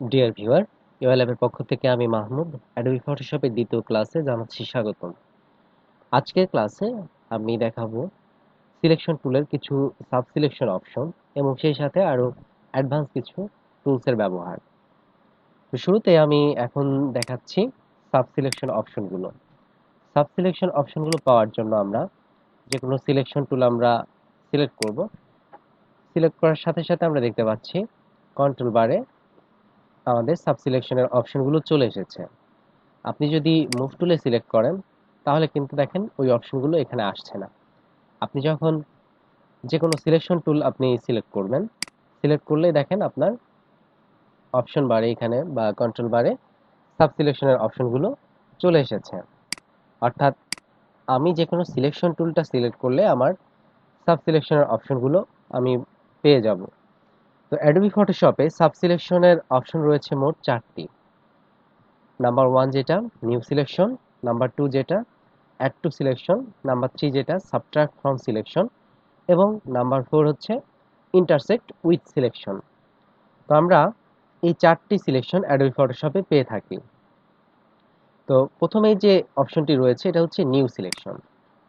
Dear viewer, ইওএল এর পক্ষ থেকে আমি মাহমুদ অ্যাডোবি ফটোশপের দ্বিতীয় ক্লাসে জানাচ্ছি স্বাগতম। আজকের ক্লাসে আমি দেখাবো সিলেকশন টুলের কিছু সাব সিলেকশন অপশন এবং সেই সাথে আরো অ্যাডভান্স কিছু টুলসের ব্যবহার। তো শুরুতে আমি এখন দেখাচ্ছি সাব সিলেকশন অপশনগুলো। সাব সিলেকশন অপশনগুলো পাওয়ার জন্য আমরা যে কোনো সিলেকশন টুল আমরা সিলেক্ট করব। সিলেক্ট করার সাথে সাথে আমরা দেখতে পাচ্ছি কন্ট্রোল বারে আমাদের সাব সিলেকশনের অপশনগুলো চলে এসেছে। আপনি যদি মুভ টুলে সিলেক্ট করেন তাহলে কিন্তু দেখেন ওই অপশনগুলো এখানে আসছে না। আপনি যখন যে কোনো সিলেকশন টুল আপনি সিলেক্ট করবেন, সিলেক্ট করলেই দেখেন আপনার অপশন বারে এখানে বা কন্ট্রোল বারে সাব সিলেকশনের অপশনগুলো চলে এসেছে। অর্থাৎ আমি যে কোনো সিলেকশন টুলটা সিলেক্ট করলে আমার সাব সিলেকশনের অপশনগুলো আমি পেয়ে যাব। তো অ্যাডোবি ফটোশপে সাব সিলেকশনের অপশন রয়েছে মোট 4টি। নাম্বার 1 যেটা নিউ সিলেকশন, নাম্বার 2 যেটা অ্যাড টু সিলেকশন, নাম্বার 3 যেটা সাবট্রাক্ট ফ্রম সিলেকশন এবং নাম্বার 4 হচ্ছে ইন্টারসেক্ট উইথ সিলেকশন। তো আমরা এই 4টি সিলেকশন অ্যাডোবি ফটোশপে পেয়ে থাকি। তো প্রথমেই যে অপশনটি রয়েছে এটা হচ্ছে নিউ সিলেকশন।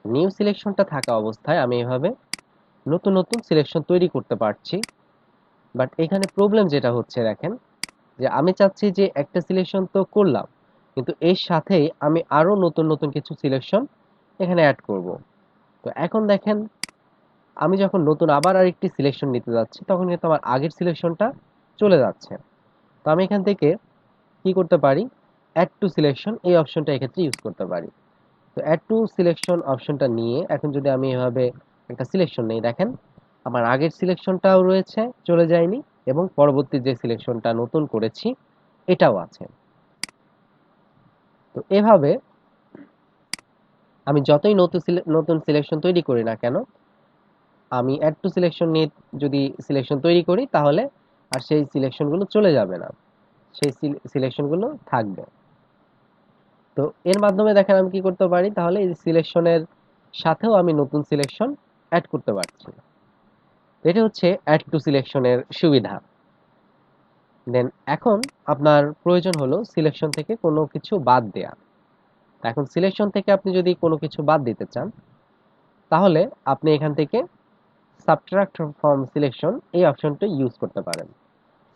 নিউ সিলেকশনটা থাকা অবস্থায় আমি এভাবে নতুন নতুন সিলেকশন তৈরি করতে পারছি। বাট এখানে প্রবলেম যেটা হচ্ছে দেখেন যে আমি চাচ্ছি যে একটা সিলেকশন তো করলাম, কিন্তু এর সাথেই আমি আরো নতুন নতুন কিছু সিলেকশন এখানে অ্যাড করব। তো এখন দেখেন আমি যখন নতুন আবার আরেকটি সিলেকশন নিতে যাচ্ছি তখন কিন্তু আমার আগের সিলেকশনটা চলে যাচ্ছে। তো আমি এখান থেকে কি করতে পারি, অ্যাড টু সিলেকশন এই অপশনটা এক্ষেত্রে ইউজ করতে পারি। তো অ্যাড টু সিলেকশন অপশনটা নিয়ে এখন যদি আমি এভাবে একটা সিলেকশন নেই, দেখেন আমার আগের সিলেকশনটাও রয়েছে, চলে যায়নি, এবং পরবর্তী যে সিলেকশনটা নতুন করেছি এটাও আছে। তো এভাবে আমি যতই নতুন সিলেকশন তৈরি করি না কেন, আমি অ্যাড টু সিলেকশন নিয়ে যদি সিলেকশন তৈরি করি তাহলে আর সেই সিলেকশনগুলো চলে যাবে না, সেই সিলেকশনগুলো থাকবে। তো এর মাধ্যমে দেখেন আমি কি করতে পারি, তাহলে এই সিলেকশনের সাথেও আমি নতুন সিলেকশন অ্যাড করতে পারছি। এটা হচ্ছে অ্যাড টু সিলেকশনের সুবিধা। দেন এখন আপনার প্রয়োজন হলো সিলেকশন থেকে কোনো কিছু বাদ দেয়া। এখন সিলেকশন থেকে আপনি যদি কোনো কিছু বাদ দিতে চান তাহলে আপনি এখান থেকে সাবট্রাক্ট ফ্রম সিলেকশন এই অপশনটি ইউজ করতে পারেন।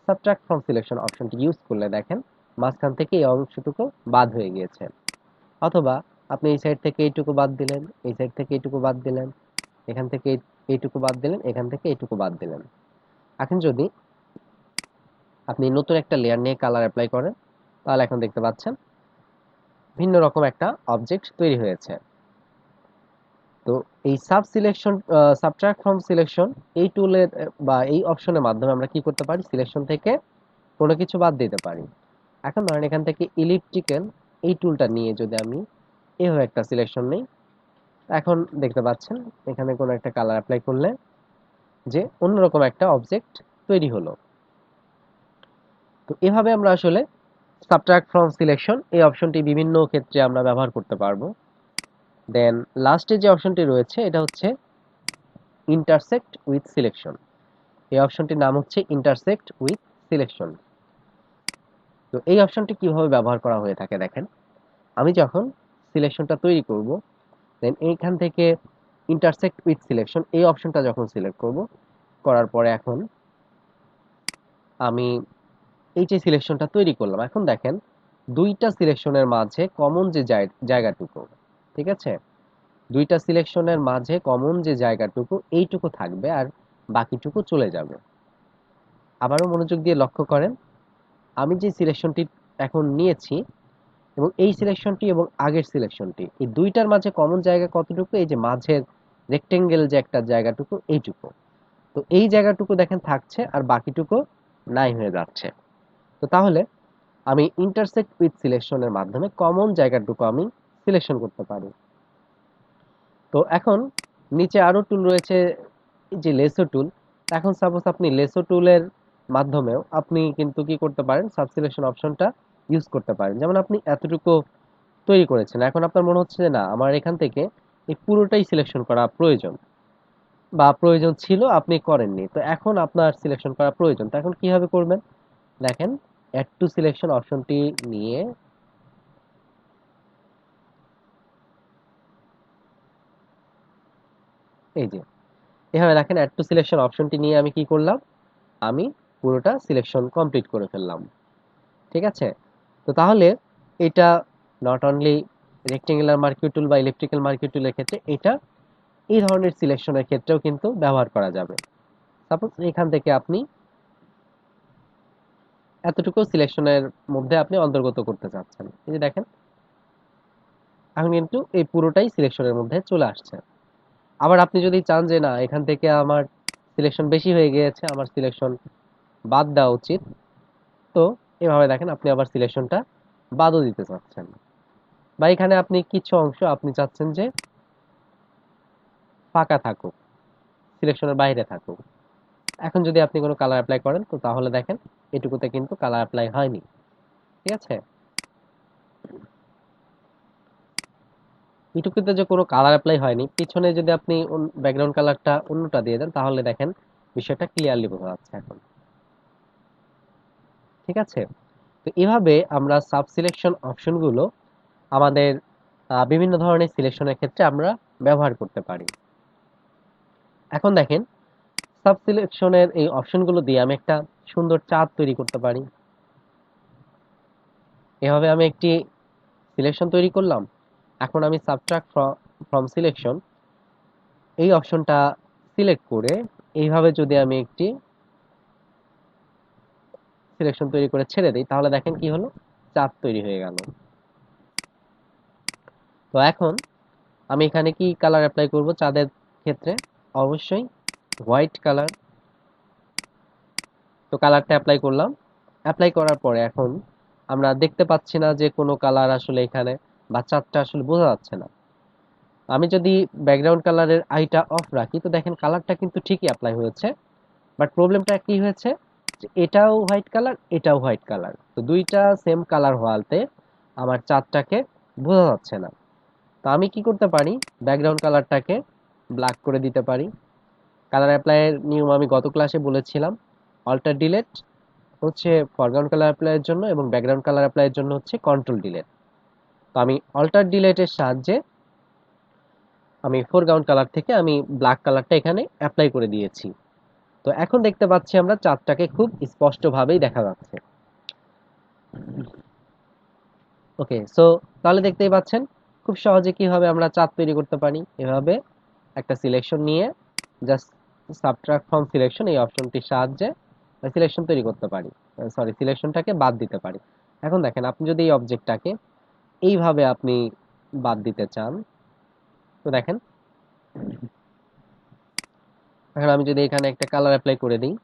সাবট্রাক্ট ফ্রম সিলেকশন অপশনটি ইউজ করলে দেখেন মাঝখান থেকে এই অংশটুকু বাদ হয়ে গিয়েছে। অথবা আপনি এই সাইড থেকে এইটুকু বাদ দিলেন, এই সাইড থেকে এইটুকু বাদ দিলেন, এখান থেকে এইটুকু বাদ দিলেন, এখান থেকে এইটুকু বাদ দিলেন। এখন যদি আপনি নতুন একটা লেয়ার নিয়ে কালার অ্যাপ্লাই করেন তাহলে এখন দেখতে পাচ্ছেন ভিন্ন রকম একটা অবজেক্ট তৈরি হয়েছে। তো এই sub selection subtract from selection এই টুলের বা এই অপশনের মাধ্যমে আমরা কি করতে পারি, সিলেকশন থেকে কোনো কিছু বাদ দিতে পারি। এখন ধরেন এখান থেকে ইলিপ্টিক্যাল এই টুলটা নিয়ে যদি আমি এভাবে একটা সিলেকশন নেই, এখন দেখতে পাচ্ছেন এখানে কোনো একটা কালার অ্যাপ্লাই করলে যে অন্যরকম একটা অবজেক্ট তৈরি হলো। তো এভাবে আমরা আসলে সাবট্রাক্ট ফ্রম সিলেকশন এই অপশনটি বিভিন্ন ক্ষেত্রে আমরা ব্যবহার করতে পারবো। দেন লাস্টে যে অপশনটি রয়েছে এটা হচ্ছে ইন্টারসেক্ট উইথ সিলেকশন। এই অপশনটির নাম হচ্ছে ইন্টারসেক্ট উইথ সিলেকশন। তো এই অপশনটি কিভাবে ব্যবহার করা হয়ে থাকে দেখেন, আমি যখন সিলেকশনটা তৈরি করব দেন এইখান থেকে ইন্টারসেক্ট উইথ সিলেকশন এই অপশনটা যখন সিলেক্ট করব, করার পরে এখন আমি এই যে সিলেকশনটা তৈরি করলাম, এখন দেখেন দুইটা সিলেকশনের মাঝে কমন যে জায়গাটুকু, ঠিক আছে, দুইটা সিলেকশনের মাঝে কমন যে জায়গাটুকু এইটুকু থাকবে আর বাকিটুকু চলে যাবে। আবারও মনোযোগ দিয়ে লক্ষ্য করেন, আমি যে সিলেকশনটি এখন নিয়েছি এবং এই সিলেকশনটি এবং আগের সিলেকশনটি এই দুইটার মাঝে কমন জায়গা কতটুকু, এই যে মাঝের রেক্টেঙ্গেল যে একটা জায়গাটুকু এইটুকু। তো এই জায়গাটুকু দেখেন থাকছে আর বাকিটুকু নাই হয়ে যাচ্ছে। তো তাহলে আমি ইন্টারসেক্ট উইথ সিলেকশনের মাধ্যমে কমন জায়গাটুকু আমি সিলেকশন করতে পারি। তো এখন নিচে আরো টুল রয়েছে, এই যে লেসো টুল। এখন সাপোজ আপনি লেসো টুলের মাধ্যমেও আপনি কিন্তু কি করতে পারেন, সাব সিলেকশন অপশনটা ইউজ করতে পারেন। যেমন আপনি এতটুকু তৈরি করেছেন, এখন আপনার মনে হচ্ছে যে না আমার এখান থেকে এই পুরোটাই সিলেকশন করা প্রয়োজন বা প্রয়োজন ছিল আপনি করেননি, তো এখন আপনার সিলেকশন করা প্রয়োজন। তো এখন কিভাবে করবেন দেখেন, অ্যাড টু সিলেকশন অপশনটি নিয়ে এই যে এভাবে দেখেন অ্যাড টু সিলেকশন অপশনটি নিয়ে আমি কি করলাম, আমি পুরোটা সিলেকশন কমপ্লিট করে ফেললাম। ঠিক আছে, তো তাহলে এটা নট অনলি রেক্টেঙ্গুলার মার্কিউ টুল বা ইলিপ্টিক্যাল মার্কিউ টুলের ক্ষেত্রে, এটা এই ধরনের সিলেকশনের ক্ষেত্রেও কিন্তু ব্যবহার করা যাবে। সাপোজ এখান থেকে আপনি এতটুকু সিলেকশনের মধ্যে আপনি অন্তর্গত করতে চাচ্ছেন, এই যে দেখেন এখন কিন্তু এই পুরোটাই সিলেকশনের মধ্যে চলে আসছে। আবার আপনি যদি চান যে না এখান থেকে আমার সিলেকশন বেশি হয়ে গিয়েছে, আমার সিলেকশন বাদ দেওয়া উচিত, তো এভাবে দেখেন আপনি আবার সিলেকশনটা বাদও দিতে চাচ্ছেন, বা এখানে আপনি কিছু অংশ আপনি চাচ্ছেন যে ফাঁকা থাকুক, সিলেকশনের বাইরে থাকুক। এখন যদি আপনি কোনো কালার অ্যাপ্লাই করেন তো তাহলে দেখেন এটুকুতে কিন্তু কালার অ্যাপ্লাই হয়নি। ঠিক আছে, এটুকুতে যে কোনো কালার অ্যাপ্লাই হয়নি, পিছনে যদি আপনি ব্যাকগ্রাউন্ড কালারটা অন্যটা দিয়ে দেন তাহলে দেখেন বিষয়টা ক্লিয়ারলি বোঝা যাচ্ছে এখন। ঠিক আছে, তো এভাবে আমরা সাব সিলেকশন অপশনগুলো আমাদের বিভিন্ন ধরনের সিলেকশনের ক্ষেত্রে আমরা ব্যবহার করতে পারি। এখন দেখেন সাব সিলেকশনের এই অপশনগুলো দিয়ে আমি একটা সুন্দর চার্ট তৈরি করতে পারি। এভাবে আমি একটি সিলেকশন তৈরি করলাম। এখন আমি সাবট্রাক্ট ফ্রম সিলেকশন এই অপশনটা সিলেক্ট করে এইভাবে যদি আমি একটি সিলেকশন তৈরি করে ছেড়ে দিই তাহলে দেখেন কি হলো, চার্ট তৈরি হয়ে গেল। তো এখন আমি এখানে কি কালার অ্যাপ্লাই করব চাঁদের ক্ষেত্রে, অবশ্যই হোয়াইট কালার। তো কালারটা অ্যাপ্লাই করলাম, অ্যাপ্লাই করার পরে এখন আমরা দেখতে পাচ্ছি না যে কোনো কালার আসলে এখানে বা চাঁদটা আসলে বোঝা যাচ্ছে না। আমি যদি ব্যাকগ্রাউন্ড কালারের আইটা অফ রাখি তো দেখেন কালারটা কিন্তু ঠিকই অ্যাপ্লাই হয়েছে, বাট প্রবলেমটা কি হয়েছে যে এটাও হোয়াইট কালার এটাও হোয়াইট কালার, তো দুইটা সেম কালার হওয়াতে আমার চাঁদটাকে বোঝা যাচ্ছে না। তো আমি কি করতে পারি, ব্যাকগ্রাউন্ড কালারটাকে ব্ল্যাক করে দিতে পারি। কালার অ্যাপ্লাইয়ের নিয়ম আমি গত ক্লাসে বলেছিলাম, অল্টার ডিলেট হচ্ছে ফরগ্রাউন্ড কালার অ্যাপ্লাইয়ের জন্য এবং ব্যাকগ্রাউন্ড কালার অ্যাপ্লাইয়ের জন্য হচ্ছে কন্ট্রোল ডিলেট। তো আমি অল্টার ডিলেটের সাহায্যে আমি ফোরগ্রাউন্ড কালার থেকে আমি ব্ল্যাক কালারটা এখানে অ্যাপ্লাই করে দিয়েছি। তো এখন দেখতে পাচ্ছি আমরা চাঁদটাকে খুব স্পষ্টভাবেই দেখা যাচ্ছে। ওকে, সো তাহলে দেখতেই পাচ্ছেন খুব সহজে কিভাবে আমরা চাঁদ তৈরি করতে পারি। এভাবে একটা সিলেকশন নিয়ে জাস্ট সাবট্রাক্ট ফ্রম সিলেকশন এই অপশনটির সাহায্যে সিলেকশন তৈরি করতে পারি, সরি সিলেকশনটাকে বাদ দিতে পারি। এখন দেখেন আপনি যদি এই অবজেক্টটাকে এইভাবে আপনি বাদ দিতে চান তো দেখেন, এখন আমি যদি এখানে একটা কালার অ্যাপ্লাই করে দিই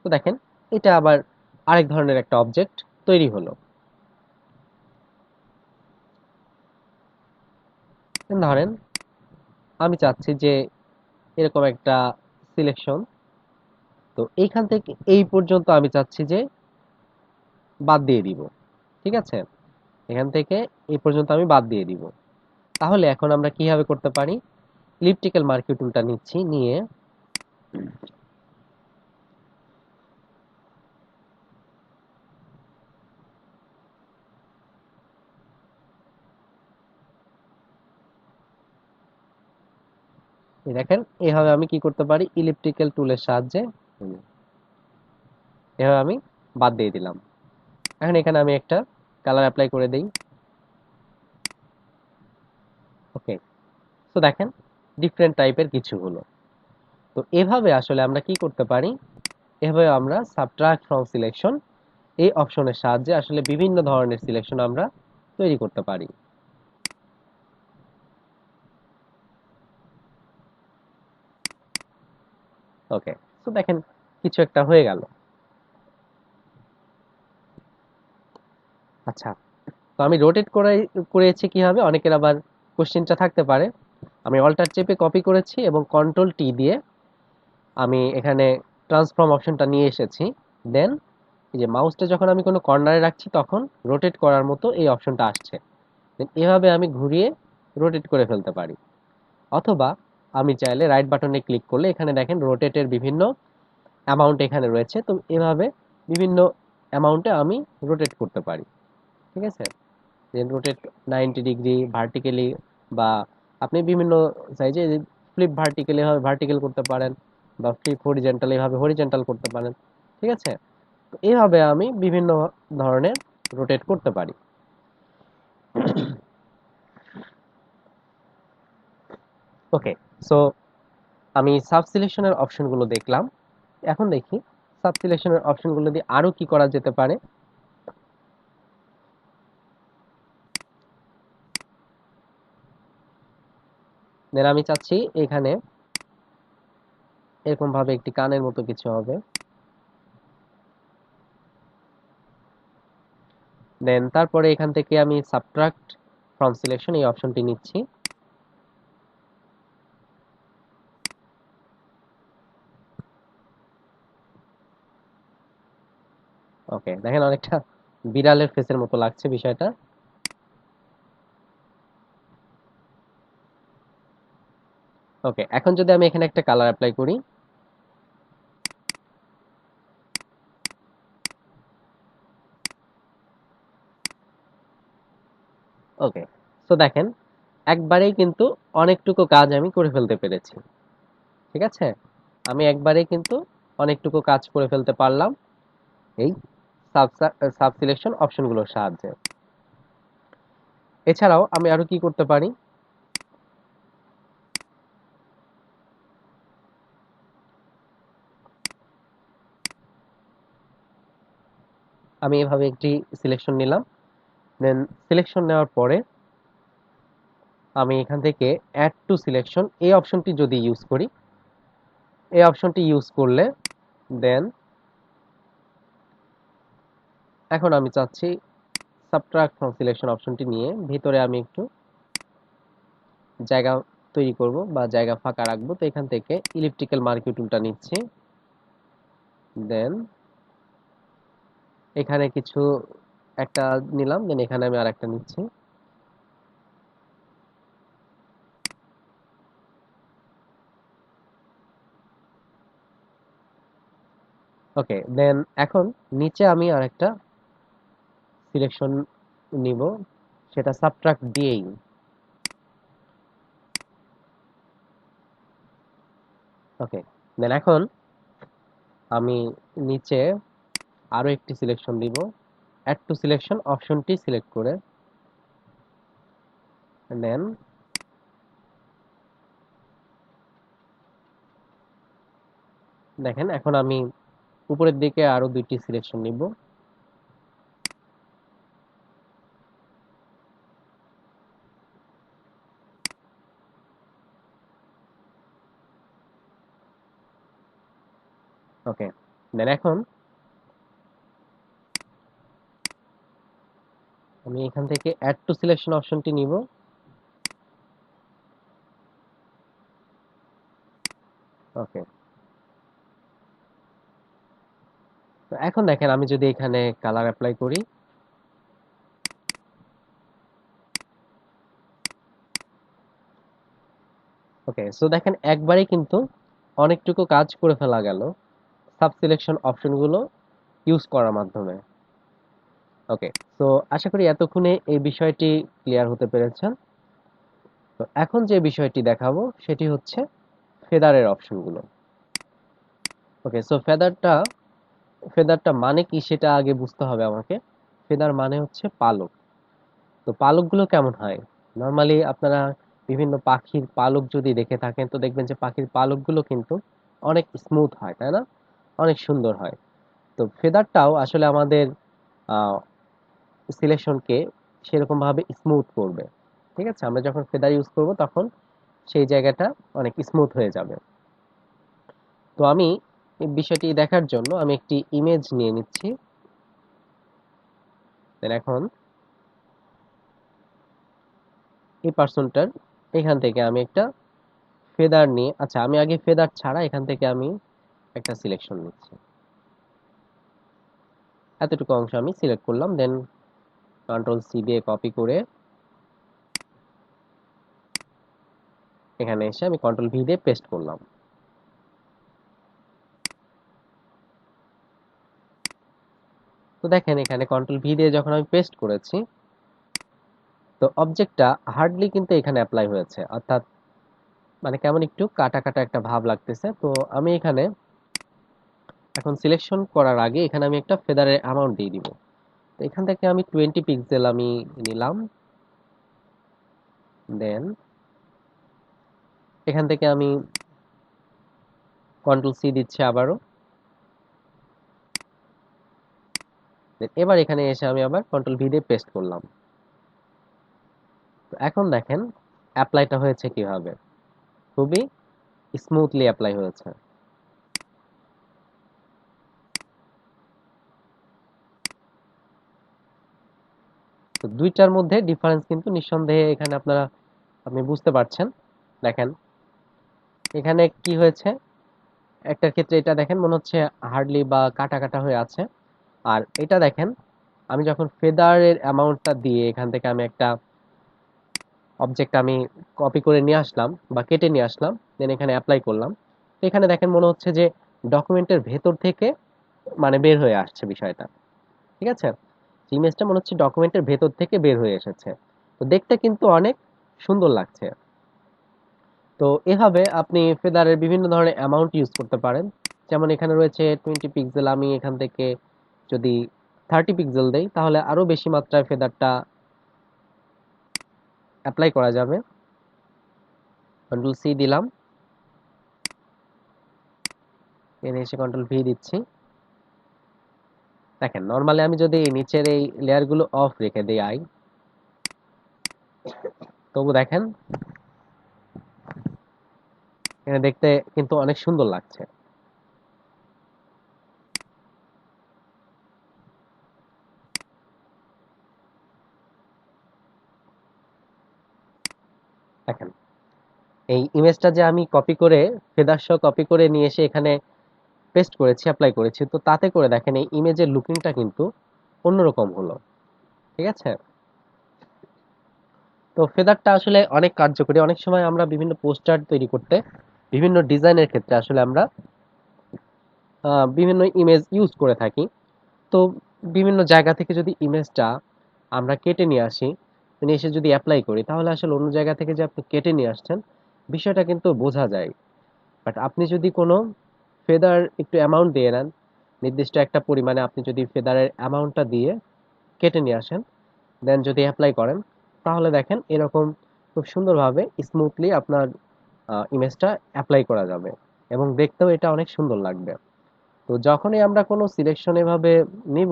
তো দেখেন এটা আবার আরেক ধরনের একটা অবজেক্ট তৈরি হলো। ধরেন আমি চাচ্ছি যে এরকম একটা সিলেকশন, তো এইখান থেকে এই পর্যন্ত আমি চাচ্ছি যে বাদ দিয়ে দিব। ঠিক আছে, এখান থেকে এই পর্যন্ত আমি বাদ দিয়ে দিব। তাহলে এখন আমরা কিভাবে করতে পারি, ইলিপ্টিক্যাল মার্কিউ টুলটা নিচ্ছি, নিয়ে এই দেখেন এভাবে আমি কি করতে পারি, ইলিপ্টিক্যাল টুলের সাহায্যে এভাবে আমি বাদ দিয়ে দিলাম। এখন এখানে আমি একটা কালার অ্যাপ্লাই করে দেই। ওকে, তো দেখেন ডিফারেন্ট টাইপের কিছু হলো। তো এভাবে আসলে আমরা কি করতে পারি, এভাবে আমরা সাবট্রাক্ট ফ্রম সিলেকশন এই অপশনের সাহায্যে আসলে বিভিন্ন ধরনের সিলেকশন আমরা তৈরি করতে পারি। ওকে, তো দেখেন কিছু একটা হয়ে গেল। আচ্ছা, তো আমি রোটেট করেছি কিভাবে, অনেকের আবার কোশ্চেনটা থাকতে পারে। আমি অল্টার চেপে কপি করেছি এবং কন্ট্রোল টি দিয়ে আমি এখানে ট্রান্সফর্ম অপশনটা নিয়ে এসেছি। দেন এই যে মাউসটা যখন আমি কোনো কর্নারে রাখছি তখন রোটেট করার মতো এই অপশনটা আসছে। দেন এভাবে আমি ঘুরিয়ে রোটেট করে ফেলতে পারি। অথবা আমি চাইলে রাইট বাটনে ক্লিক করলে এখানে দেখেন রোটেটের বিভিন্ন অ্যামাউন্ট এখানে রয়েছে। তো এভাবে বিভিন্ন অ্যামাউন্টে আমি রোটেট করতে পারি। ঠিক আছে? যে রোটেট 90 ডিগ্রি ভার্টিক্যালি, বা আপনি বিভিন্ন সাইজে ফ্লিপ ভার্টিক্যালি এভাবে ভার্টিক্যাল করতে পারেন, বা ফ্লিপ হরিজন্টাল এভাবে হরিজন্টাল করতে পারেন। ঠিক আছে? তো এভাবে আমি বিভিন্ন ধরনের রোটেট করতে পারি। ওকে, সো আমি সাব সিলেকশনের অপশনগুলো দেখলাম। এখন দেখি সাব সিলেকশনের অপশনগুলো দিয়ে আরো কি করা যেতে পারে। দেন আমি চাচ্ছি এখানে এরকম ভাবে একটি কানের মতো কিছু হবে। দেন তারপরে এখান থেকে আমি সাবট্রাক্ট ফ্রম সিলেকশন এই অপশনটি নিচ্ছি। ওকে, দেখেন অনেকটা বিড়ালের ফেসের মতো লাগছে বিষয়টা। ওকে, এখন যদি আমি এখানে একটা কালার অ্যাপ্লাই করি। ওকে, সো দেখেন একবারেই কিন্তু অনেকটুকু কাজ আমি করে ফেলতে পেরেছি। ঠিক আছে? আমি একবারেই কিন্তু অনেকটুকু কাজ করে ফেলতে পারলাম এই সাব সাব সিলেকশন অপশনগুলোর সাহায্যে। এছাড়াও আমি আরো কি করতে পারি? আমি এভাবে একটি সিলেকশন নিলাম। দেন সিলেকশন নেওয়ার পরে আমি এখান থেকে অ্যাড টু সিলেকশন এই অপশনটি যদি ইউজ করি, এই অপশনটি ইউজ করলে দেন এখন আমি চাচ্ছি সাবট্রাক্ট ফ্রম সিলেকশন অপশনটি নিয়ে ভিতরে আমি একটু জায়গা তৈরি করব বা জায়গা ফাঁকা রাখবো। তো এখান থেকে ইলিপ্টিক্যাল মার্কিউ টুলটা নিচ্ছি। দেন এখানে কিছু একটা নিলাম, দেন এখানে আমি আরেকটা নিচ্ছি। ওকে, দেন এখন নিচে আমি আরেকটা সিলেকশন নিব, সেটা সাবট্রাক্ট দিয়েই। ওকে, দেন এখন আমি নিচে আরো একটি সিলেকশন দিব, অ্যাড টু সিলেকশন অপশনটি সিলেক্ট করে দেন দেখেন এখন আমি উপরের দিকে আরো দুইটি সিলেকশন নিব। ওকে, দেন এখন আমি এখান থেকে অ্যাড টু সিলেকশন অপশনটি নিব। ওকে, তো এখন দেখেন আমি যদি এখানে কালার অ্যাপ্লাই করি। ওকে, সো দেখেন একবারেই কিন্তু অনেকটুকু কাজ করে ফেলা গেল সাব সিলেকশন অপশনগুলো ইউজ করার মাধ্যমে। ওকে, সো আশা করি এতক্ষণে এই বিষয়টি ক্লিয়ার হতে পেরেছেন। তো এখন যে বিষয়টি দেখাবো সেটি হচ্ছে ফেদারের অপশনগুলো। ওকে, সো ফেদারটা মানে কি সেটা আগে বুঝতে হবে আমাকে। ফেদার মানে হচ্ছে পালক। তো পালকগুলো কেমন হয়? নরমালি আপনারা বিভিন্ন পাখির পালক যদি দেখে থাকেন তো দেখবেন যে পাখির পালকগুলো কিন্তু অনেক স্মুথ হয়, তাই না? অনেক সুন্দর হয়। তো ফেদারটাও আসলে আমাদের সিলেকশনকে সেরকম ভাবে স্মুথ করবে। ঠিক আছে? আমরা যখন ফেদার ইউজ করব তখন সেই জায়গাটা অনেক স্মুথ হয়ে যাবে। তো আমি এই বিষয়টি দেখার জন্য আমি একটি ইমেজ নিয়ে নিচ্ছি। দেন এখন এই পার্সনটার এখান থেকে আমি একটা ফেদার নিয়ে, আচ্ছা আমি আগে ফেদার ছাড়া এখান থেকে আমি একটা সিলেকশন নিচ্ছি। এতটুকু অংশ আমি সিলেক্ট করলাম, দেন কন্ট্রোল সি দিয়ে কপি করে এখানে এসে আমি কন্ট্রোল ভি দিয়ে পেস্ট করলাম। তো দেখেন এখানে কন্ট্রোল ভি দিয়ে যখন আমি পেস্ট করেছি, তো অবজেক্টটা হার্ডলি কিন্তু এখানে অ্যাপ্লাই হয়েছে, অর্থাৎ মানে কেমন একটু কাটা কাটা একটা ভাব লাগতেছে। তো আমি এখানে এখন সিলেকশন করার আগে এখানে আমি একটা ফেদারের অ্যামাউন্ট দিয়ে দিব। তো এখান থেকে আমি 20 পিক্সেল আমি নিলাম। দেন এখান থেকে আমি কন্ট্রোল সি দিচ্ছি আবারও। Then এবার এখানে এসে আমি আবার কন্ট্রোল ভি দিয়ে পেস্ট করলাম। তো এখন দেখেন অ্যাপ্লাইটা হয়েছে কিভাবে, খুবই স্মুথলি অ্যাপ্লাই হয়েছে। তো দুইটার মধ্যে ডিফারেন্স কিন্তু নিঃসন্দেহে এখানে আপনি বুঝতে পারছেন। দেখেন এখানে কি হয়েছে, একটার ক্ষেত্রে এটা দেখেন মনে হচ্ছে হার্ডলি বা কাটা কাটা হয়ে আছে। আর এটা দেখেন আমি যখন ফেদারের অ্যামাউন্টটা দিয়ে এখান থেকে আমি একটা অবজেক্ট আমি কপি করে নিয়ে আসলাম বা কেটে নিয়ে আসলাম, দেন এখানে অ্যাপ্লাই করলাম। তো এখানে দেখেন মনে হচ্ছে যে ডকুমেন্টের ভেতর থেকে মানে বের হয়ে আসছে বিষয়টা। ঠিক আছে, ইমেজটা মনে হচ্ছে ডকুমেন্টের ভেতর থেকে বের হয়ে এসেছে। তো দেখতে কিন্তু অনেক সুন্দর লাগছে। তো এভাবে আপনি ফেদারের বিভিন্ন ধরনের অ্যামাউন্ট ইউজ করতে পারেন। যেমন এখানে রয়েছে 20 পিক্সেল, আমি এখান থেকে যদি 30 পিক্সেল দেই তাহলে আরো বেশি মাত্রায় ফেদারটা অ্যাপ্লাই করা যাবে। কন্ট্রোল সি দিলাম, এনে এসে কন্ট্রোল ভি দিচ্ছি। দেখেন নর্মালি আমি যদি নিচের এই লেয়ারগুলো অফ রেখে দিই তবু দেখেন এখানে দেখতে কিন্তু অনেক সুন্দর লাগছে। দেখেন এই ইমেজটা যে আমি কপি করে ফেদার সহ কপি করে নিয়ে এসে এখানে পেস্ট করেছি, অ্যাপ্লাই করেছি, তো তাতে করে দেখেন এই ইমেজের লুকিংটা কিন্তু অন্যরকম হলো। ঠিক আছে, তো ফেদারটা আসলে অনেক কার্যকরী। অনেক সময় আমরা বিভিন্ন পোস্টার তৈরি করতে বিভিন্ন ডিজাইনের ক্ষেত্রে আসলে আমরা বিভিন্ন ইমেজ ইউজ করে থাকি। তো বিভিন্ন জায়গা থেকে যদি ইমেজটা আমরা কেটে নিয়ে আসি, নিয়ে এসে যদি অ্যাপ্লাই করি তাহলে আসলে অন্য জায়গা থেকে যে আপনি কেটে নিয়ে আসছেন বিষয়টা কিন্তু বোঝা যায়। বাট আপনি যদি কোনো ফেদার একটু অ্যামাউন্ট দিয়ে নেন, নির্দিষ্ট একটা পরিমাণে আপনি যদি ফেদারের অ্যামাউন্টটা দিয়ে কেটে নিয়ে আসেন, দেন যদি অ্যাপ্লাই করেন তাহলে দেখেন এরকম খুব সুন্দরভাবে স্মুথলি আপনার ইমেজটা অ্যাপ্লাই করা যাবে এবং দেখতেও এটা অনেক সুন্দর লাগবে। তো যখনই আমরা কোনো সিলেকশন এভাবে নিব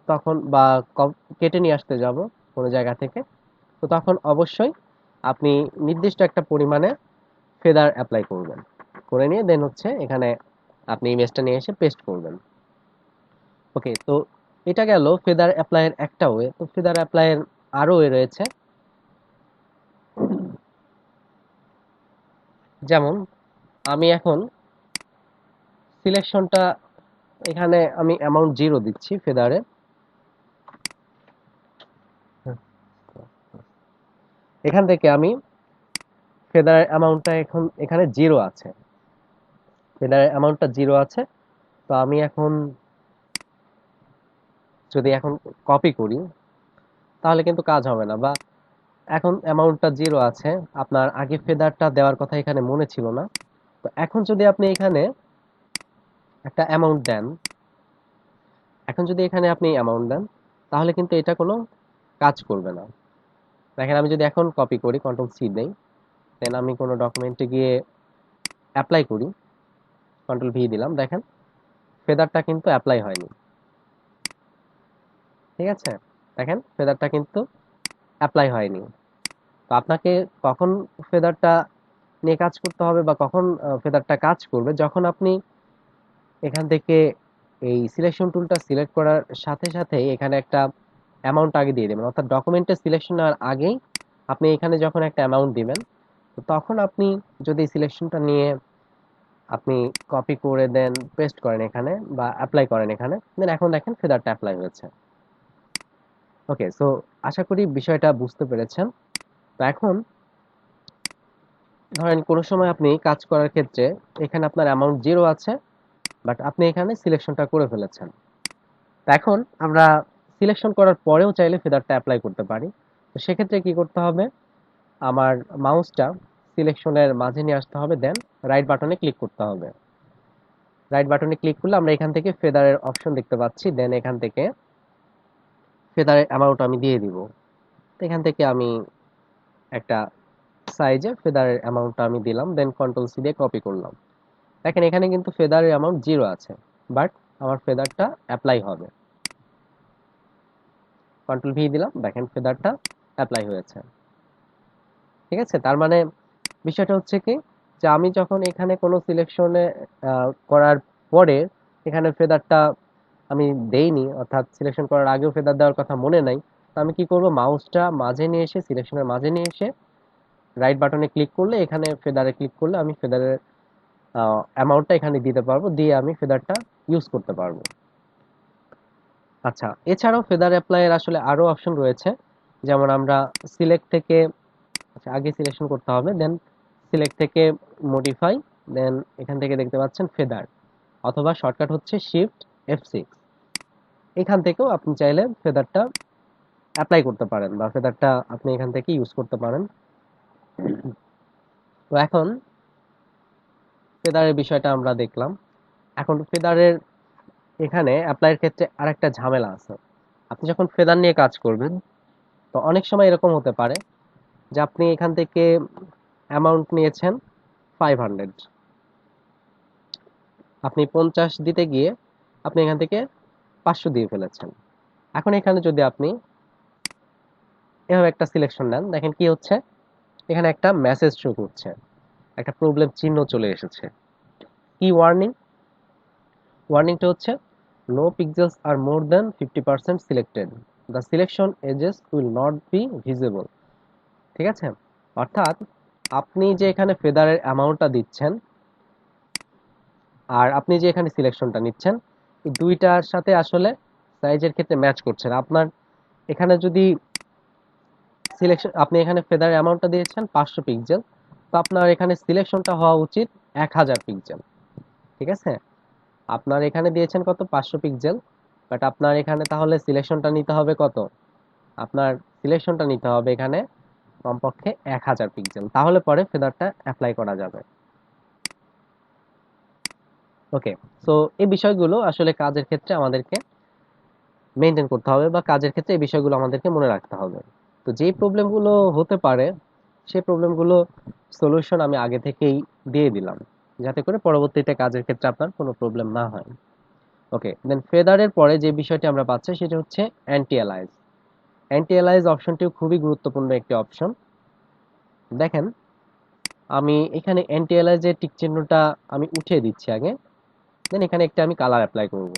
তখন বা কেটে নিয়ে আসতে যাব কোনো জায়গা থেকে, তো তখন অবশ্যই আপনি নির্দিষ্ট একটা পরিমাণে ফেদার অ্যাপ্লাই করবেন, করে নিয়ে দেন হচ্ছে এখানে আপনি ইমেজটা নিয়ে এসে পেস্ট করবেন। ওকে, তো এটা গেল ফেদার অ্যাপ্লাইয়ের একটা ওয়ে। তো ফেদার অ্যাপ্লাইয়ের আরো ওয়ে রয়েছে, যেমন আমি এখন সিলেকশনটা এখানে আমি অ্যামাউন্ট 0 দিচ্ছি ফেদারে। এখান থেকে আমি ফেদারের অ্যামাউন্টটা এখন এখানে 0 আছে, ফেদারের অ্যামাউন্টটা 0 আছে। তো আমি এখন যদি এখন কপি করি তাহলে কিন্তু কাজ হবে না, বা এখন অ্যামাউন্টটা 0 আছে, আপনার আগে ফেদারটা দেওয়ার কথা এখানে মনে ছিল না। তো এখন যদি আপনি এখানে একটা অ্যামাউন্ট দেন, এখন যদি এখানে আপনি অ্যামাউন্ট দেন তাহলে কিন্তু এটা কোনো কাজ করবে না। দেখেন আমি যদি এখন কপি করি কন্ট্রোল সি দেই, দেন আমি কোনো ডকুমেন্টে গিয়ে অ্যাপ্লাই করি, কন্ট্রোল ভি দিলাম, দেখেন ফেদারটা কিন্তু অ্যাপ্লাই হয়নি। ঠিক আছে, দেখেন ফেদারটা কিন্তু অ্যাপ্লাই হয়নি। তো আপনাকে কখন ফেদারটা নিয়ে কাজ করতে হবে বা কখন ফেদারটা কাজ করবে, যখন আপনি এখান থেকে এই সিলেকশন টুলটা সিলেক্ট করার সাথে সাথে এখানে একটা অ্যামাউন্ট আগে দিয়ে দেবেন, অর্থাৎ ডকুমেন্টের সিলেকশন নেওয়ার আগেই আপনি এখানে যখন একটা অ্যামাউন্ট দিবেন, তো তখন আপনি যদি সিলেকশনটা নিয়ে আপনি কপি করে দেন পেস্ট করেন এখানে বা অ্যাপ্লাই করেন এখানে, দেন এখন দেখেন ফেদারটা অ্যাপ্লাই হয়েছে। ওকে, সো আশা করি বিষয়টা বুঝতে পেরেছেন। তো এখন ধরেন কোনো সময় আপনি কাজ করার ক্ষেত্রে এখানে আপনার অ্যামাউন্ট 0 আছে, বাট আপনি এখানে সিলেকশনটা করে ফেলেছেন। তো এখন আমরা সিলেকশন করার পরেও চাইলে ফেদারটা অ্যাপ্লাই করতে পারি। তো সেক্ষেত্রে কি করতে হবে? আমার মাউসটা সিলেকশনের মাঝে নিয়ে আসতে হবে, দেন রাইট বাটনে ক্লিক করতে হবে। রাইট বাটনে ক্লিক করলে আমরা এখান থেকে ফেদারের অপশন দেখতে পাচ্ছি, দেন এখান থেকে ফেদারের অ্যামাউন্ট আমি দিয়ে দিব। তো এখান থেকে আমি একটা সাইজে ফেদারের অ্যামাউন্টটা আমি দিলাম, দেন কন্ট্রোল সি দিয়ে কপি করলাম। দেখেন এখানে কিন্তু ফেদারের অ্যামাউন্ট 0 আছে, বাট আমার ফেদারটা অ্যাপ্লাই হবে। কন্ট্রোল ভি দিলাম, দেখেন ফেদারটা অ্যাপ্লাই হয়েছে। ঠিক আছে, তার মানে বিষয়টা হচ্ছে কি, যে আমি যখন এখানে কোনো সিলেকশনে করার পরে এখানে ফেদারটা আমি দেইনি, অর্থাৎ সিলেকশন করার আগেও ফেদার দেওয়ার কথা মনে নাই, তো আমি কি করব, মাউসটা মাঝে নিয়ে এসে সিলেকশনের মাঝে নিয়ে এসে রাইট বাটনে ক্লিক করলে, এখানে ফেদারে ক্লিক করলে আমি ফেদারের অ্যামাউন্টটা এখানে দিতে পারবো, দিয়ে আমি ফেদারটা ইউজ করতে পারবো। আচ্ছা, এছাড়াও ফেদার অ্যাপ্লাইয়ের আসলে আরো অপশন রয়েছে। যেমন আমরা সিলেক্ট থেকে, আচ্ছা আগে সিলেকশন করতে হবে, দেন সিলেক্ট থেকে মডিফাই, দেন এখান থেকে দেখতে পাচ্ছেন ফেদার, অথবা শর্টকাট হচ্ছে শিফট F6। এখান থেকেও আপনি চাইলে ফেদারটা অ্যাপ্লাই করতে পারেন, বা ফেদারটা আপনি এখান থেকে ইউজ করতে পারেন। তো এখন ফেদারের বিষয়টা আমরা দেখলাম। এখন ফেদারের এখানে অ্যাপ্লাইয়ের ক্ষেত্রে আরেকটা ঝামেলা আছে। আপনি যখন ফেদার নিয়ে কাজ করবেন, তো অনেক সময় এরকম হতে পারে যে আপনি এখান থেকে অ্যামাউন্ট নিয়েছেন 500, আপনি 50 দিতে গিয়ে আপনি এখান থেকে 500 দিয়ে ফেলেছেন। এখন এখানে যদি আপনি এভাবে একটা সিলেকশন নেন, দেখেন কি হচ্ছে, এখানে একটা মেসেজ শো করছে, একটা প্রবলেম চিহ্ন চলে এসেছে। কি ওয়ার্নিং? ওয়ার্নিংটা হচ্ছে no pixels are more than 50% selected, the selection edges will not be visible. ঠিক আছে, অর্থাৎ আপনি যে এখানে ফেদারের অ্যামাউন্টটা দিচ্ছেন আর আপনি যে এখানে সিলেকশনটা নিচ্ছেন, এই দুইটার সাথে আসলে সাইজের ক্ষেত্রে ম্যাচ করছে না। আপনার এখানে যদি সিলেকশন, আপনি এখানে ফেদার অ্যামাউন্টটা দিয়েছেন 500 পিক্সেল, তো আপনার এখানে সিলেকশনটা হওয়া উচিত 1000 পিক্সেল। ঠিক আছে, আপনার এখানে দিয়েছেন কত, 500 পিক্সেল, বাট আপনার এখানে তাহলে সিলেকশনটা নিতে হবে কত, আপনার সিলেকশনটা নিতে হবে এখানে কমপক্ষে 1000 পিক্সেল, তাহলে পরে ফেদারটা অ্যাপ্লাই করা যাবে। ওকে, সো এই বিষয়গুলো আসলে কাজের ক্ষেত্রে আমাদেরকে মেনটেন করতে হবে, বা কাজের ক্ষেত্রে এই বিষয়গুলো আমাদেরকে মনে রাখতে হবে। তো যেই প্রবলেমগুলো হতে পারে, সেই প্রবলেমগুলো সলিউশন আমি আগে থেকেই দিয়ে দিলাম, যাতে করে পরবর্তীতে কাজের ক্ষেত্রে আপনার কোনো প্রবলেম না হয়। ওকে, দেন ফেদারের পরে যে বিষয়টি আমরা পাচ্ছি সেটা হচ্ছে অ্যান্টি অ্যালাইজ। অ্যান্টি অ্যালাইজ অপশনটিও খুবই গুরুত্বপূর্ণ একটি অপশন। দেখেন আমি এখানে অ্যান্টি অ্যালাইজের টিক চিহ্নটা আমি উঠিয়ে দিচ্ছি আগে, দেন এখানে একটা আমি কালার অ্যাপ্লাই করব।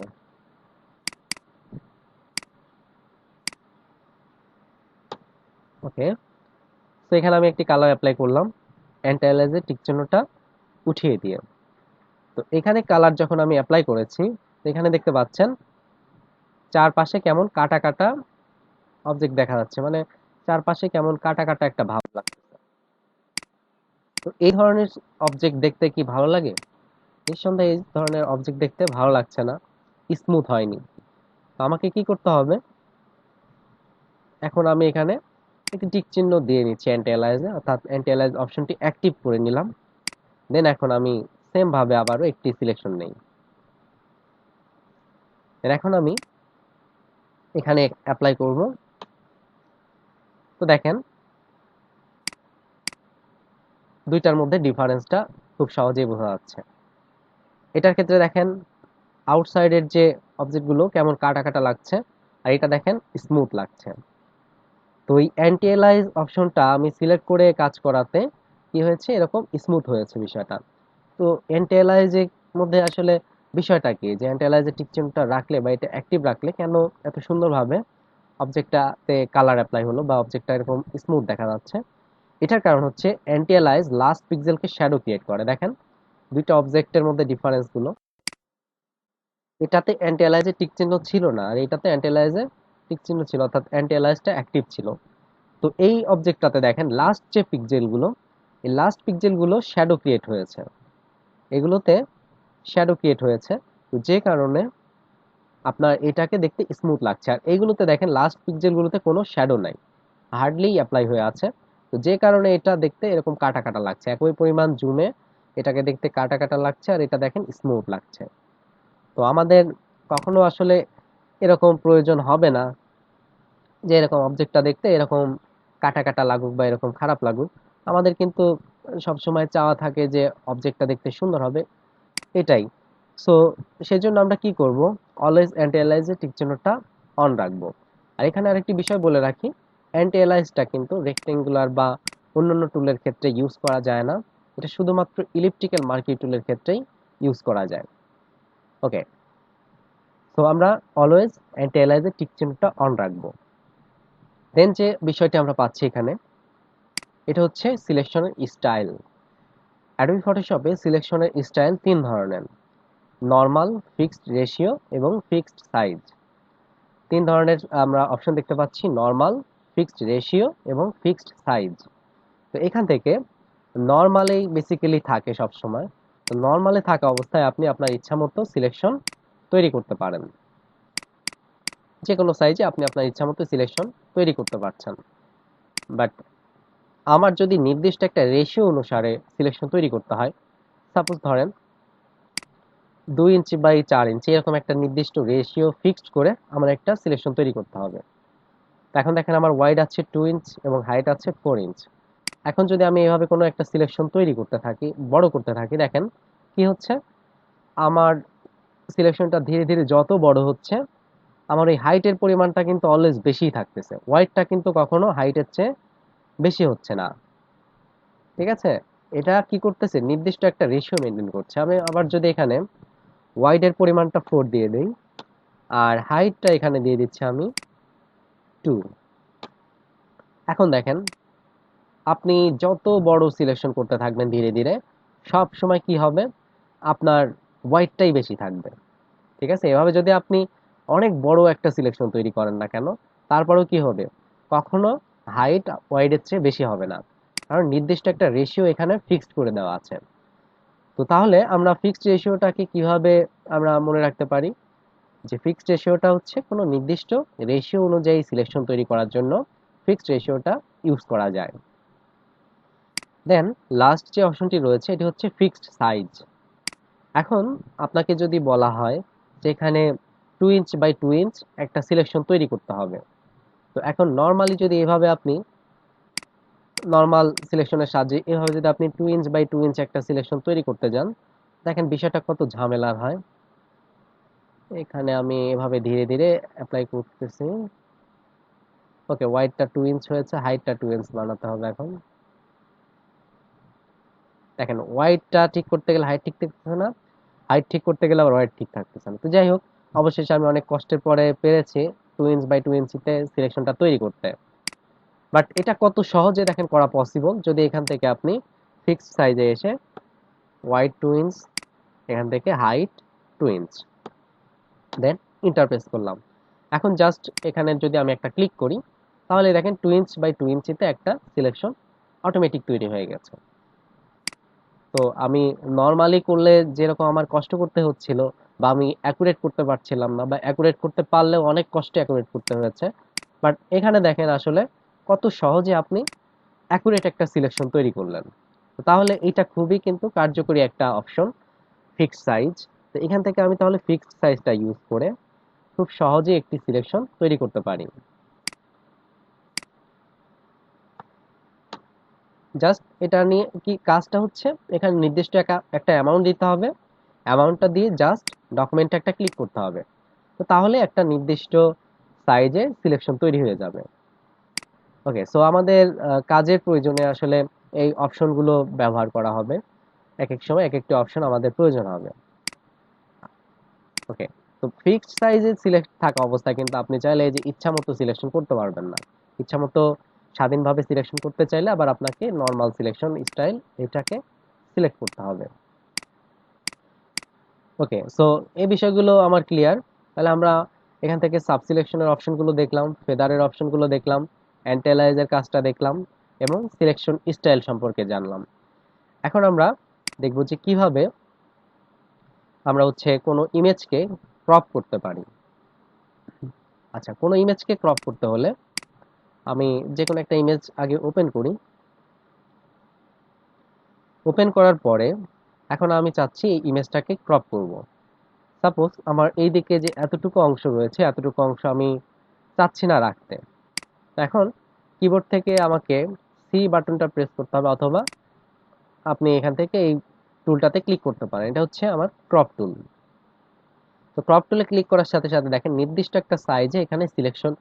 ওকে, তো এখানে আমি একটি কালার অ্যাপ্লাই করলাম অ্যান্টি অ্যালাইজের টিক চিহ্নটা উঠিয়ে দিয়ে। তো এখানে কালার যখন আমি অ্যাপ্লাই করেছি, তো এখানে দেখতে পাচ্ছেন চারপাশে কেমন কাটা কাটা অবজেক্ট দেখা যাচ্ছে, মানে চারপাশে কেমন কাটা কাটা একটা ভাব লাগছে। তো এই ধরনের অবজেক্ট দেখতে কি ভালো লাগে? নিঃসন্দেহে এই ধরনের অবজেক্ট দেখতে ভালো লাগছে না, স্মুথ হয়নি। তো আমাকে কি করতে হবে, এখন আমি এখানে একটি টিক চিহ্ন দিয়ে নিচ্ছি অ্যান্টি অ্যালাইজে, অর্থাৎ অ্যান্টি অ্যালাইজ অপশনটি অ্যাক্টিভ করে নিলাম। দেন এখন আমি সেম ভাবে আবারও একটি সিলেকশন নেই, দেন এখন আমি এখানে অ্যাপ্লাই করব। তো দেখেন দুইটার মধ্যে ডিফারেন্সটা খুব সহজেই বোঝা যাচ্ছে। এটার ক্ষেত্রে দেখেন আউটসাইডের যে অবজেক্টগুলো কেমন কাটা কাটা লাগছে, আর এটা দেখেন স্মুথ লাগছে। তো এই অ্যান্টি অ্যালাইজ অপশনটা আমি সিলেক্ট করে কাজ করাতে কি হয়েছে, এরকম স্মুথ হয়েছে বিষয়টা। তো অ্যান্টি অ্যালাইজের মধ্যে আসলে বিষয়টা কি, যে অ্যান্টি অ্যালাইজের টিক চিহ্নটা রাখলে বা এটা অ্যাক্টিভ রাখলে কেন এত সুন্দরভাবে অবজেক্টটাতে কালার অ্যাপ্লাই হলো বা অবজেক্টটা এরকম স্মুথ দেখা যাচ্ছে? এটার কারণ হচ্ছে অ্যান্টি অ্যালাইজ লাস্ট পিক্সেলকে শ্যাডো ক্রিয়েট করে। দেখেন দুইটা অবজেক্টের মধ্যে ডিফারেন্স গুলো, এটাতে অ্যান্টি অ্যালাইজের টিক চিহ্ন ছিল না, আর এটাতে অ্যান্টি অ্যালাইজের টিক চিহ্ন ছিল, অর্থাৎ অ্যান্টি অ্যালাইজটা অ্যাক্টিভ ছিল। তো এই অবজেক্টটাতে দেখেন লাস্ট যে পিক্সেলগুলো, এই লাস্ট পিক্সেলগুলো শ্যাডো ক্রিয়েট হয়েছে, এগুলোতে শ্যাডো ক্রিয়েট হয়েছে। তো যে কারণে আপনার এটাকে দেখতে স্মুথ লাগছে। আর এইগুলোতে দেখেন লাস্ট পিক্সেলগুলোতে কোনো শ্যাডো নাই, হার্ডলি অ্যাপ্লাই হয়ে আছে। তো যে কারণে এটা দেখতে এরকম কাটা কাটা লাগছে, একই পরিমাণ জুমে এটাকে দেখতে কাটা কাটা লাগছে, আর এটা দেখেন স্মুথ লাগছে। তো আমাদের কখনো আসলে এরকম প্রয়োজন হবে না যে এরকম অবজেক্টটা দেখতে এরকম কাটা কাটা লাগুক বা এরকম খারাপ লাগুক। আমাদের কিন্তু সবসময় চাওয়া থাকে যে অবজেক্টটা দেখতে সুন্দর হবে, এটাই। সো সেজন্য আমরা কি করব, অলওয়েজ অ্যান্টি অ্যালাইজের টিক চিহ্নটা অন রাখবো। আর এখানে আরেকটি বিষয় বলে রাখি, অ্যান্টি অ্যালাইজটা কিন্তু রেক্টেঙ্গুলার বা অন্যান্য টুলের ক্ষেত্রে ইউজ করা যায় না, এটা শুধুমাত্র ইলিপ্টিক্যাল মার্কি টুলের ক্ষেত্রেই ইউজ করা যায়। ওকে, সো আমরা অলওয়েজ অ্যান্টি অ্যালাইজের টিক চিহ্নটা অন রাখবো। দেন যে বিষয়টি আমরা পাচ্ছি এখানে, এটা হচ্ছে সিলেকশনের স্টাইল। অ্যাডোবি ফটোশপে সিলেকশনের স্টাইল তিন ধরনের: নরমাল, ফিক্সড রেশিও এবং ফিক্সড সাইজ। তিন ধরনের আমরা অপশন দেখতে পাচ্ছি: নরমাল, ফিক্সড রেশিও এবং ফিক্সড সাইজ। তো এখান থেকে নরমালেই বেসিক্যালি থাকে সব সময়। তো নরমালে থাকা অবস্থায় আপনি আপনার ইচ্ছা মতো সিলেকশন তৈরি করতে পারেন, যে কোনো সাইজে আপনি আপনার ইচ্ছা মতো সিলেকশন তৈরি করতে পারছেন। বাট আমার যদি নির্দিষ্ট একটা রেশিও অনুসারে সিলেকশন তৈরি করতে হয়, সাপোজ ধরেন 2 ইঞ্চি বাই 4 ইঞ্চি, এরকম একটা নির্দিষ্ট রেশিও ফিক্সড করে আমার একটা সিলেকশন তৈরি করতে হবে। তো এখন দেখেন আমার ওয়াইড আছে 2 ইঞ্চ এবং হাইট আছে 4 ইঞ্চ। এখন যদি আমি এভাবে কোনো একটা সিলেকশন তৈরি করতে থাকি, বড় করতে থাকি, দেখেন কি হচ্ছে, আমার সিলেকশনটা ধীরে ধীরে যত বড় হচ্ছে, আমার এই হাইটের পরিমাণটা কিন্তু অলওয়েজ বেশিই থাকতেছে, ওয়াইডটা কিন্তু কখনো হাইটের চেয়ে বেশি হচ্ছে না। ঠিক আছে, এটা কি করতেছে, নির্দিষ্ট একটা রেশিও মেনটেন করছে। আমি আবার যদি এখানে ওয়াইডের পরিমাণটা 4 দিয়ে দেই, আর হাইটটা এখানে দিয়ে দিচ্ছি আমি 2। এখন দেখেন আপনি যত বড় সিলেকশন করতে থাকবেন ধীরে ধীরে, সব সময় কি হবে, আপনার ওয়াইডটাই বেশি থাকবে। ঠিক আছে, এভাবে যদি আপনি অনেক বড় একটা সিলেকশন তৈরি করেন না কেন, তারপরেও কি হবে, কখনো হাইট ওয়াইডের চেয়ে বেশি হবে না, কারণ নির্দিষ্ট একটা রেশিও এখানে ফিক্সড করে দেওয়া আছে। তো তাহলে আমরা ফিক্সড রেশিওটাকে কিভাবে আমরা মনে রাখতে পারি, যে ফিক্সড রেশিওটা হচ্ছে কোনো নির্দিষ্ট রেশিও অনুযায়ী সিলেকশন তৈরি করার জন্য ফিক্সড রেশিওটা ইউজ করা যায়। দেন লাস্ট যে অপশনটি রয়েছে এটি হচ্ছে ফিক্সড সাইজ। এখন আপনাকে যদি বলা হয় যে এখানে 2 ইঞ্চ বাই 2 ইঞ্চ একটা সিলেকশন তৈরি করতে হবে, তো এখন নর্মালি যদি এভাবে আপনি নর্মাল সিলেকশনের সাহায্যে এভাবে যদি আপনি 2 ইঞ্চ বাই 2 ইঞ্চ একটা সিলেকশন তৈরি করতে যান, দেখেন বিষয়টা কত ঝামেলার হয়। এখানে আমি এভাবে ধীরে ধীরে অ্যাপ্লাই করতেছি। ওকে, ওয়াইডটা 2 ইঞ্চ হয়েছে, হাইটটা 2 ইঞ্চ বানাতে হবে। এখন দেখেন ওয়াইডটা ঠিক করতে গেলে হাইট ঠিক থাকতেছে না, হাইট ঠিক করতে গেলে আবার ওয়াইড ঠিক থাকতেছে না। তো যাই হোক, অবশেষে আমি অনেক কষ্টের পরে পেরেছি 2 ইঞ্চ বাই 2 ইঞ্চিতে সিলেকশনটা তৈরি করতে। বাট এটা কত সহজে দেখেন করা পসিবল, যদি এখান থেকে আপনি ফিক্সড সাইজে এসে ওয়াইড 2 ইঞ্চ, এখান থেকে হাইট 2 ইঞ্চ, দেন ইন্টারপ্রেস করলাম। এখন জাস্ট এখানে যদি আমি একটা ক্লিক করি, তাহলে দেখেন 2 ইঞ্চ বাই 2 ইঞ্চিতে একটা সিলেকশন অটোমেটিক তৈরি হয়ে গেছে। তো আমি নর্মালি করলে যেরকম আমার কষ্ট করতে হচ্ছিল, বা আমি অ্যাকুরেট করতে পারছিলাম না, বা অ্যাকুরেট করতে পারলেও অনেক কষ্টে অ্যাকুরেট করতে হয়েছে, বাট এখানে দেখেন আসলে কত সহজে আপনি অ্যাকুরেট একটা সিলেকশন তৈরি করলেন। তো তাহলে এটা খুবই কিন্তু কার্যকরী একটা অপশন, ফিক্সড সাইজ। তো এখান থেকে আমি তাহলে ফিক্সড সাইজটা ইউজ করে খুব সহজেই একটি সিলেকশন তৈরি করতে পারি। জাস্ট এটা নিয়ে কি কাজটা হচ্ছে, এখানে নির্দিষ্ট একটা অ্যামাউন্ট দিতে হবে, অ্যামাউন্টটা দিয়ে জাস্ট ডকুমেন্টে একটা ক্লিক করতে হবে। তো তাহলে একটা নির্দিষ্ট সাইজে সিলেকশন তৈরি হয়ে যাবে। ওকে, সো আমাদের কাজের প্রয়োজনে আসলে এই অপশনগুলো ব্যবহার করা হবে, এক এক সময় এক একটি অপশন আমাদের প্রয়োজন হবে। ওকে, তো ফিক্সড সাইজে সিলেক্ট থাকা অবস্থায় কিন্তু আপনি চাইলে এই যে ইচ্ছা মতো সিলেকশন করতে পারবেন না। ইচ্ছা মতো স্বাধীনভাবে সিলেকশন করতে চাইলে আবার আপনাকে নর্মাল সিলেকশন স্টাইল এটাকে সিলেক্ট করতে হবে। ওকে, সো এই বিষয়গুলো আমার ক্লিয়ার। তাহলে আমরা এখান থেকে সাব সিলেকশনের অপশনগুলো দেখলাম, ফেদারের অপশনগুলো দেখলাম, অ্যান্টেলাইজের কাজটা দেখলাম, এবং সিলেকশন স্টাইল সম্পর্কে জানলাম। এখন আমরা দেখব যে কিভাবে আমরা কোনো ইমেজকে ক্রপ করতে পারি। আচ্ছা, কোনো ইমেজকে ক্রপ করতে হলে আমি যে কোনো একটা ইমেজ আগে ওপেন করি। ওপেন করার পরে এখন আমি চাচ্ছি এই ইমেজটাকে ক্রপ করব। সাপোজ আমার এই দিকে যে এতটুকু অংশ রয়েছে, এতটুকু অংশ আমি চাচ্ছি না রাখতে। তো এখন কিবোর্ড থেকে আমাকে সি বাটনটা প্রেস করতে হবে, অথবা আপনি এখান থেকে এই টুলটাতে ক্লিক করতে পারেন। এটা হচ্ছে আমার ক্রপ টুল। তো ক্রপ টুলে ক্লিক করার সাথে সাথে দেখেন নির্দিষ্ট একটা সাইজে এখানে সিলেকশন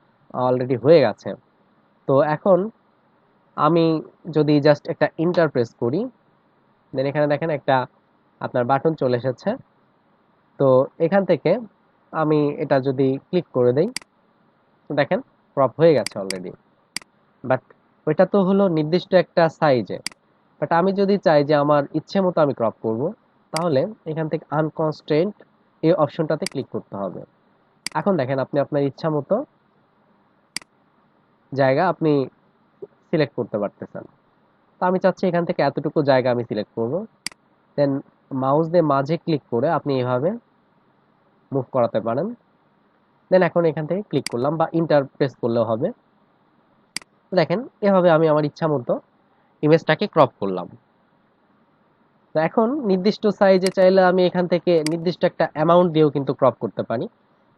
অলরেডি হয়ে গেছে। তো এখন আমি যদি জাস্ট একটা ইন্টার প্রেস করি, দেন এখানে দেখেন একটা আপনার বাটন চলে এসেছে। তো এখান থেকে আমি এটা যদি ক্লিক করে দেই, তো দেখেন ক্রপ হয়ে গেছে অলরেডি। বাট ওইটা তো হলো নির্দিষ্ট একটা সাইজে। বাট আমি যদি চাই যে আমার ইচ্ছে মতো আমি ক্রপ করব, তাহলে এখান থেকে আনকনস্ট্রেন্ট এই অপশনটাতে ক্লিক করতে হবে। এখন দেখেন আপনি আপনার ইচ্ছা মতো জায়গা আপনি সিলেক্ট করতে পারতেছেন। তো আমি চাচ্ছি এখান থেকে এতটুকু জায়গা আমি সিলেক্ট করব। দেন মাউস দিয়ে মাঝে ক্লিক করে আপনি এভাবে মুভ করাতে পারেন। দেন এখন এখান থেকে ক্লিক করলাম, বা ইন্টার প্রেস করলেও হবে। দেখেন এভাবে আমি আমার ইচ্ছা মতো ইমেজটাকে ক্রপ করলাম। তো এখন নির্দিষ্ট সাইজে চাইলে আমি এখান থেকে নির্দিষ্ট একটা অ্যামাউন্ট দিয়েও কিন্তু ক্রপ করতে পারি।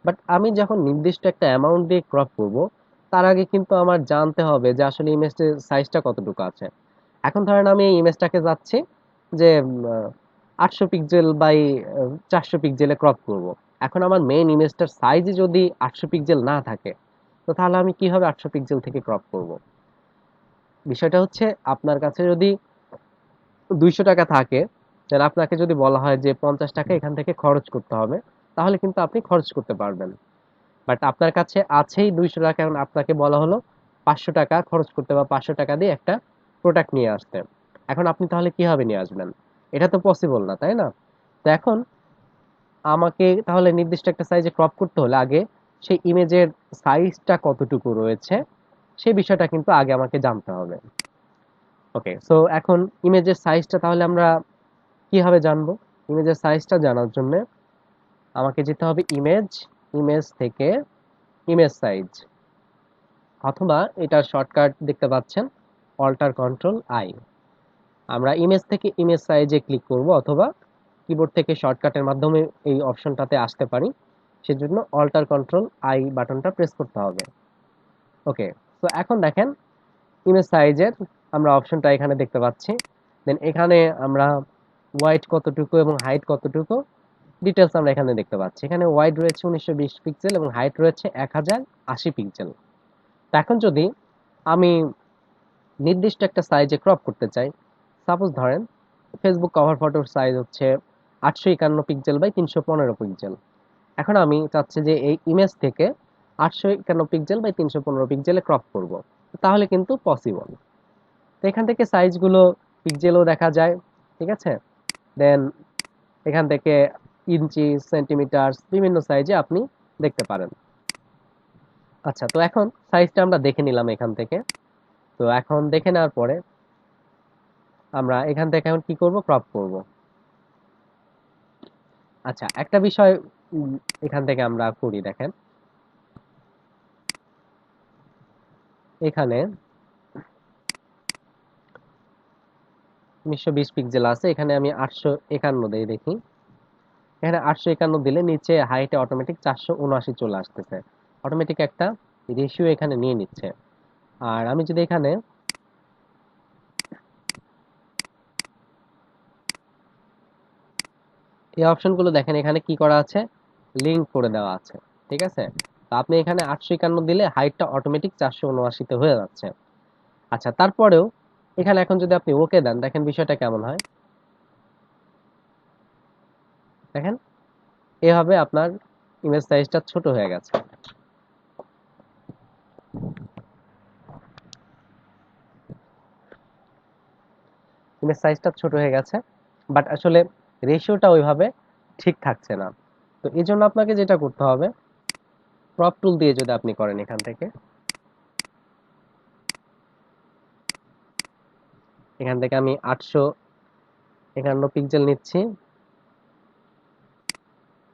বাট আমি যখন নির্দিষ্ট একটা অ্যামাউন্ট দিয়ে ক্রপ করব, তার আগে কিন্তু আমার জানতে হবে যে আসলে ইমেজের সাইজটা কতটুকু আছে। এখন ধরেন আমি এই ইমেজটাকে যাচ্ছি যে 800 পিক্সেল বাই 400 পিক্সেলে ক্রপ করব। এখন আমার মেইন ইমেজটার সাইজে যদি 800 পিক্সেল না থাকে, তো তাহলে আমি কিভাবে 800 পিক্সেল থেকে ক্রপ করব? বিষয়টা হচ্ছে, আপনার কাছে যদি 200 টাকা থাকে, তাহলে আপনাকে যদি বলা হয় যে 50 টাকা এখান থেকে খরচ করতে হবে, তাহলে কিন্তু আপনি খরচ করতে পারবেন। বাট আপনার কাছে আছেই 200 টাকা, এখন আপনাকে বলা হলো 500 টাকা খরচ করতে, বা 500 টাকা দিয়ে একটা প্রোডাক্ট নিয়ে আসতে। এখন আপনি তাহলে কিভাবে নিয়ে আসবেন? এটা তো পসিবল না, তাই না? তো এখন আমাকে তাহলে নির্দিষ্ট একটা সাইজে ক্রপ করতে হলে আগে সেই ইমেজের সাইজটা কতটুকু রয়েছে, সেই বিষয়টা কিন্তু আগে আমাকে জানতে হবে। ওকে, সো এখন ইমেজের সাইজটা তাহলে আমরা কিভাবে জানবো? ইমেজের সাইজটা জানার জন্য আমাকে যেতে হবে ইমেজ, ইমেজ থেকে ইমেজ সাইজ, অথবা এটার শর্টকাট দেখতে পাচ্ছেন অল্টার কন্ট্রোল আই। আমরা ইমেজ থেকে ইমেজ সাইজে ক্লিক করব, অথবা কিবোর্ড থেকে শর্টকাটের মাধ্যমে এই অপশনটাতে আসতে পারি। সেজন্য অল্টার কন্ট্রোল আই বাটনটা প্রেস করতে হবে। ওকে, তো এখন দেখেন ইমেজ সাইজের আমরা অপশনটা এখানে দেখতে পাচ্ছি। দেন এখানে আমরা ওয়াইড কতটুকু এবং হাইট কতটুকু ডিটেলস আমরা এখানে দেখতে পাচ্ছি। এখানে ওয়াইড রয়েছে 1920 পিক্সেল এবং হাইট রয়েছে 1080 পিক্সেল। তো এখন যদি আমি নির্দিষ্ট একটা সাইজে ক্রপ করতে চাই, সাপোজ ধরেন ফেসবুক কভার ফটোর সাইজ হচ্ছে 851 পিক্সেল বাই 315 পিক্সেল। এখন আমি চাচ্ছি যে এই ইমেজ থেকে 851 পিক্সেল বাই 315 পিক্সেলে ক্রপ করব, তাহলে কিন্তু পসিবল। তো এখান থেকে সাইজগুলো পিক্সেলও দেখা যায়, ঠিক আছে? দেন এখান থেকে ইঞ্চি, সেন্টিমিটার, বিভিন্ন সাইজে আপনি দেখতে পারেন। আচ্ছা, তো এখন সাইজটা আমরা দেখে নিলাম এখান থেকে। তো এখন দেখে নেওয়ার পরে আমরা এখান থেকে এখন কি করব? ক্রপ করব। আচ্ছা, একটা বিষয় এখান থেকে আমরা করি, দেখেন এখানে 1920 পিক্সেল আছে, এখানে আমি 851 দিয়ে দেখি। এখানে 851 দিলে নিচে হাইটে অটোমেটিক 479 চলে আসতেছে। অটোমেটিক একটা রেশিও এখানে নিয়ে নিচ্ছে। আর আমি যদি এখানে এই অপশনগুলো দেখেন, এখানে কি করা আছে? লিঙ্ক করে দেওয়া আছে, ঠিক আছে? তো আপনি এখানে 851 দিলে হাইটটা অটোমেটিক 479 হয়ে যাচ্ছে। আচ্ছা, তারপরেও এখানে এখন যদি আপনি ওকে দেন, দেখেন বিষয়টা কেমন হয়। দেখেন এভাবে আপনার ইমেজ সাইজটা ছোট হয়ে গেছে। ইমেজ সাইজটা ছোট হয়ে গেছে, বাট আসলে রেশিওটা ওইভাবে ঠিক থাকছে না। তো এই জন্য আপনাকে যেটা করতে হবে, ক্রপ টুল দিয়ে যদি আপনি করেন এখান থেকে, এখান থেকে আমি 851 পিক্সেল নিচ্ছি,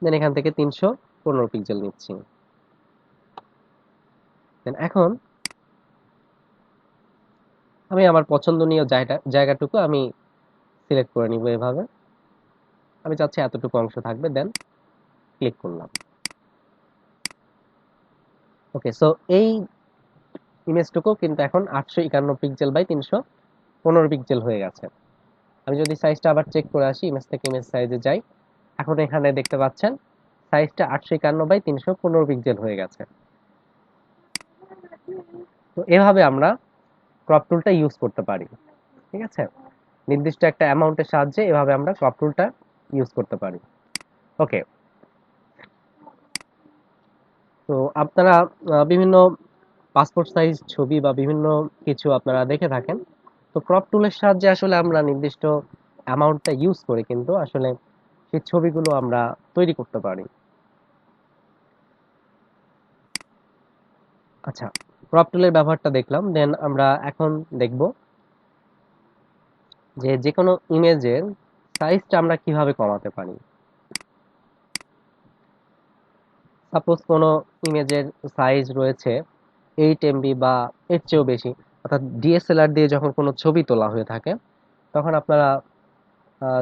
দেন এখান থেকে 315 পিক্সেল নিচ্ছি। দেন এখন আমি আমার পছন্দনীয় জায়গাটুকু আমি সিলেক্ট করে নিব এভাবে। আমি চাচ্ছি এতটুকু অংশ থাকবে, দেন ক্লিক করলাম। ওকে, সো এই ইমেজটুকু কিন্তু এখন 851 পিক্সেল বাই 315 পিক্সেল হয়ে গেছে। আমি যদি সাইজটা আবার চেক করে আসি, ইমেজ থেকে ইমেজ সাইজে যাই, এখন এখানে দেখতে পাচ্ছেন সাইজটা 851 বাই 315 পিক্সেল হয়ে গেছে। তো এভাবে আমরা ক্রপ টুলটা ইউজ করতে পারি। ঠিক আছে, নির্দিষ্ট একটা অ্যামাউন্টের সাহায্যে এভাবে আমরা ক্রপ টুলটা ইউজ করতে পারি। ওকে, তো আপনারা বিভিন্ন পাসপোর্ট সাইজ ছবি বা বিভিন্ন কিছু আপনারা দেখে থাকেন। তো ক্রপ টুলের সাহায্যে আসলে আমরা নির্দিষ্ট অ্যামাউন্টটা ইউজ করে কিন্তু আসলে সেই ছবিগুলো আমরা তৈরি করতে পারি। আচ্ছা, ক্রপ টুলের ব্যবহারটা দেখলাম, দেন আমরা এখন দেখব যে যে কোনো ইমেজের সাইজটা আমরা কিভাবে কমাতে পারি। সাপোজ কোনো ইমেজের সাইজ রয়েছে 8 MB বা এর চেয়েও বেশি, অর্থাৎ ডিএসএলআর দিয়ে যখন কোনো ছবি তোলা হয়ে থাকে, তখন আপনারা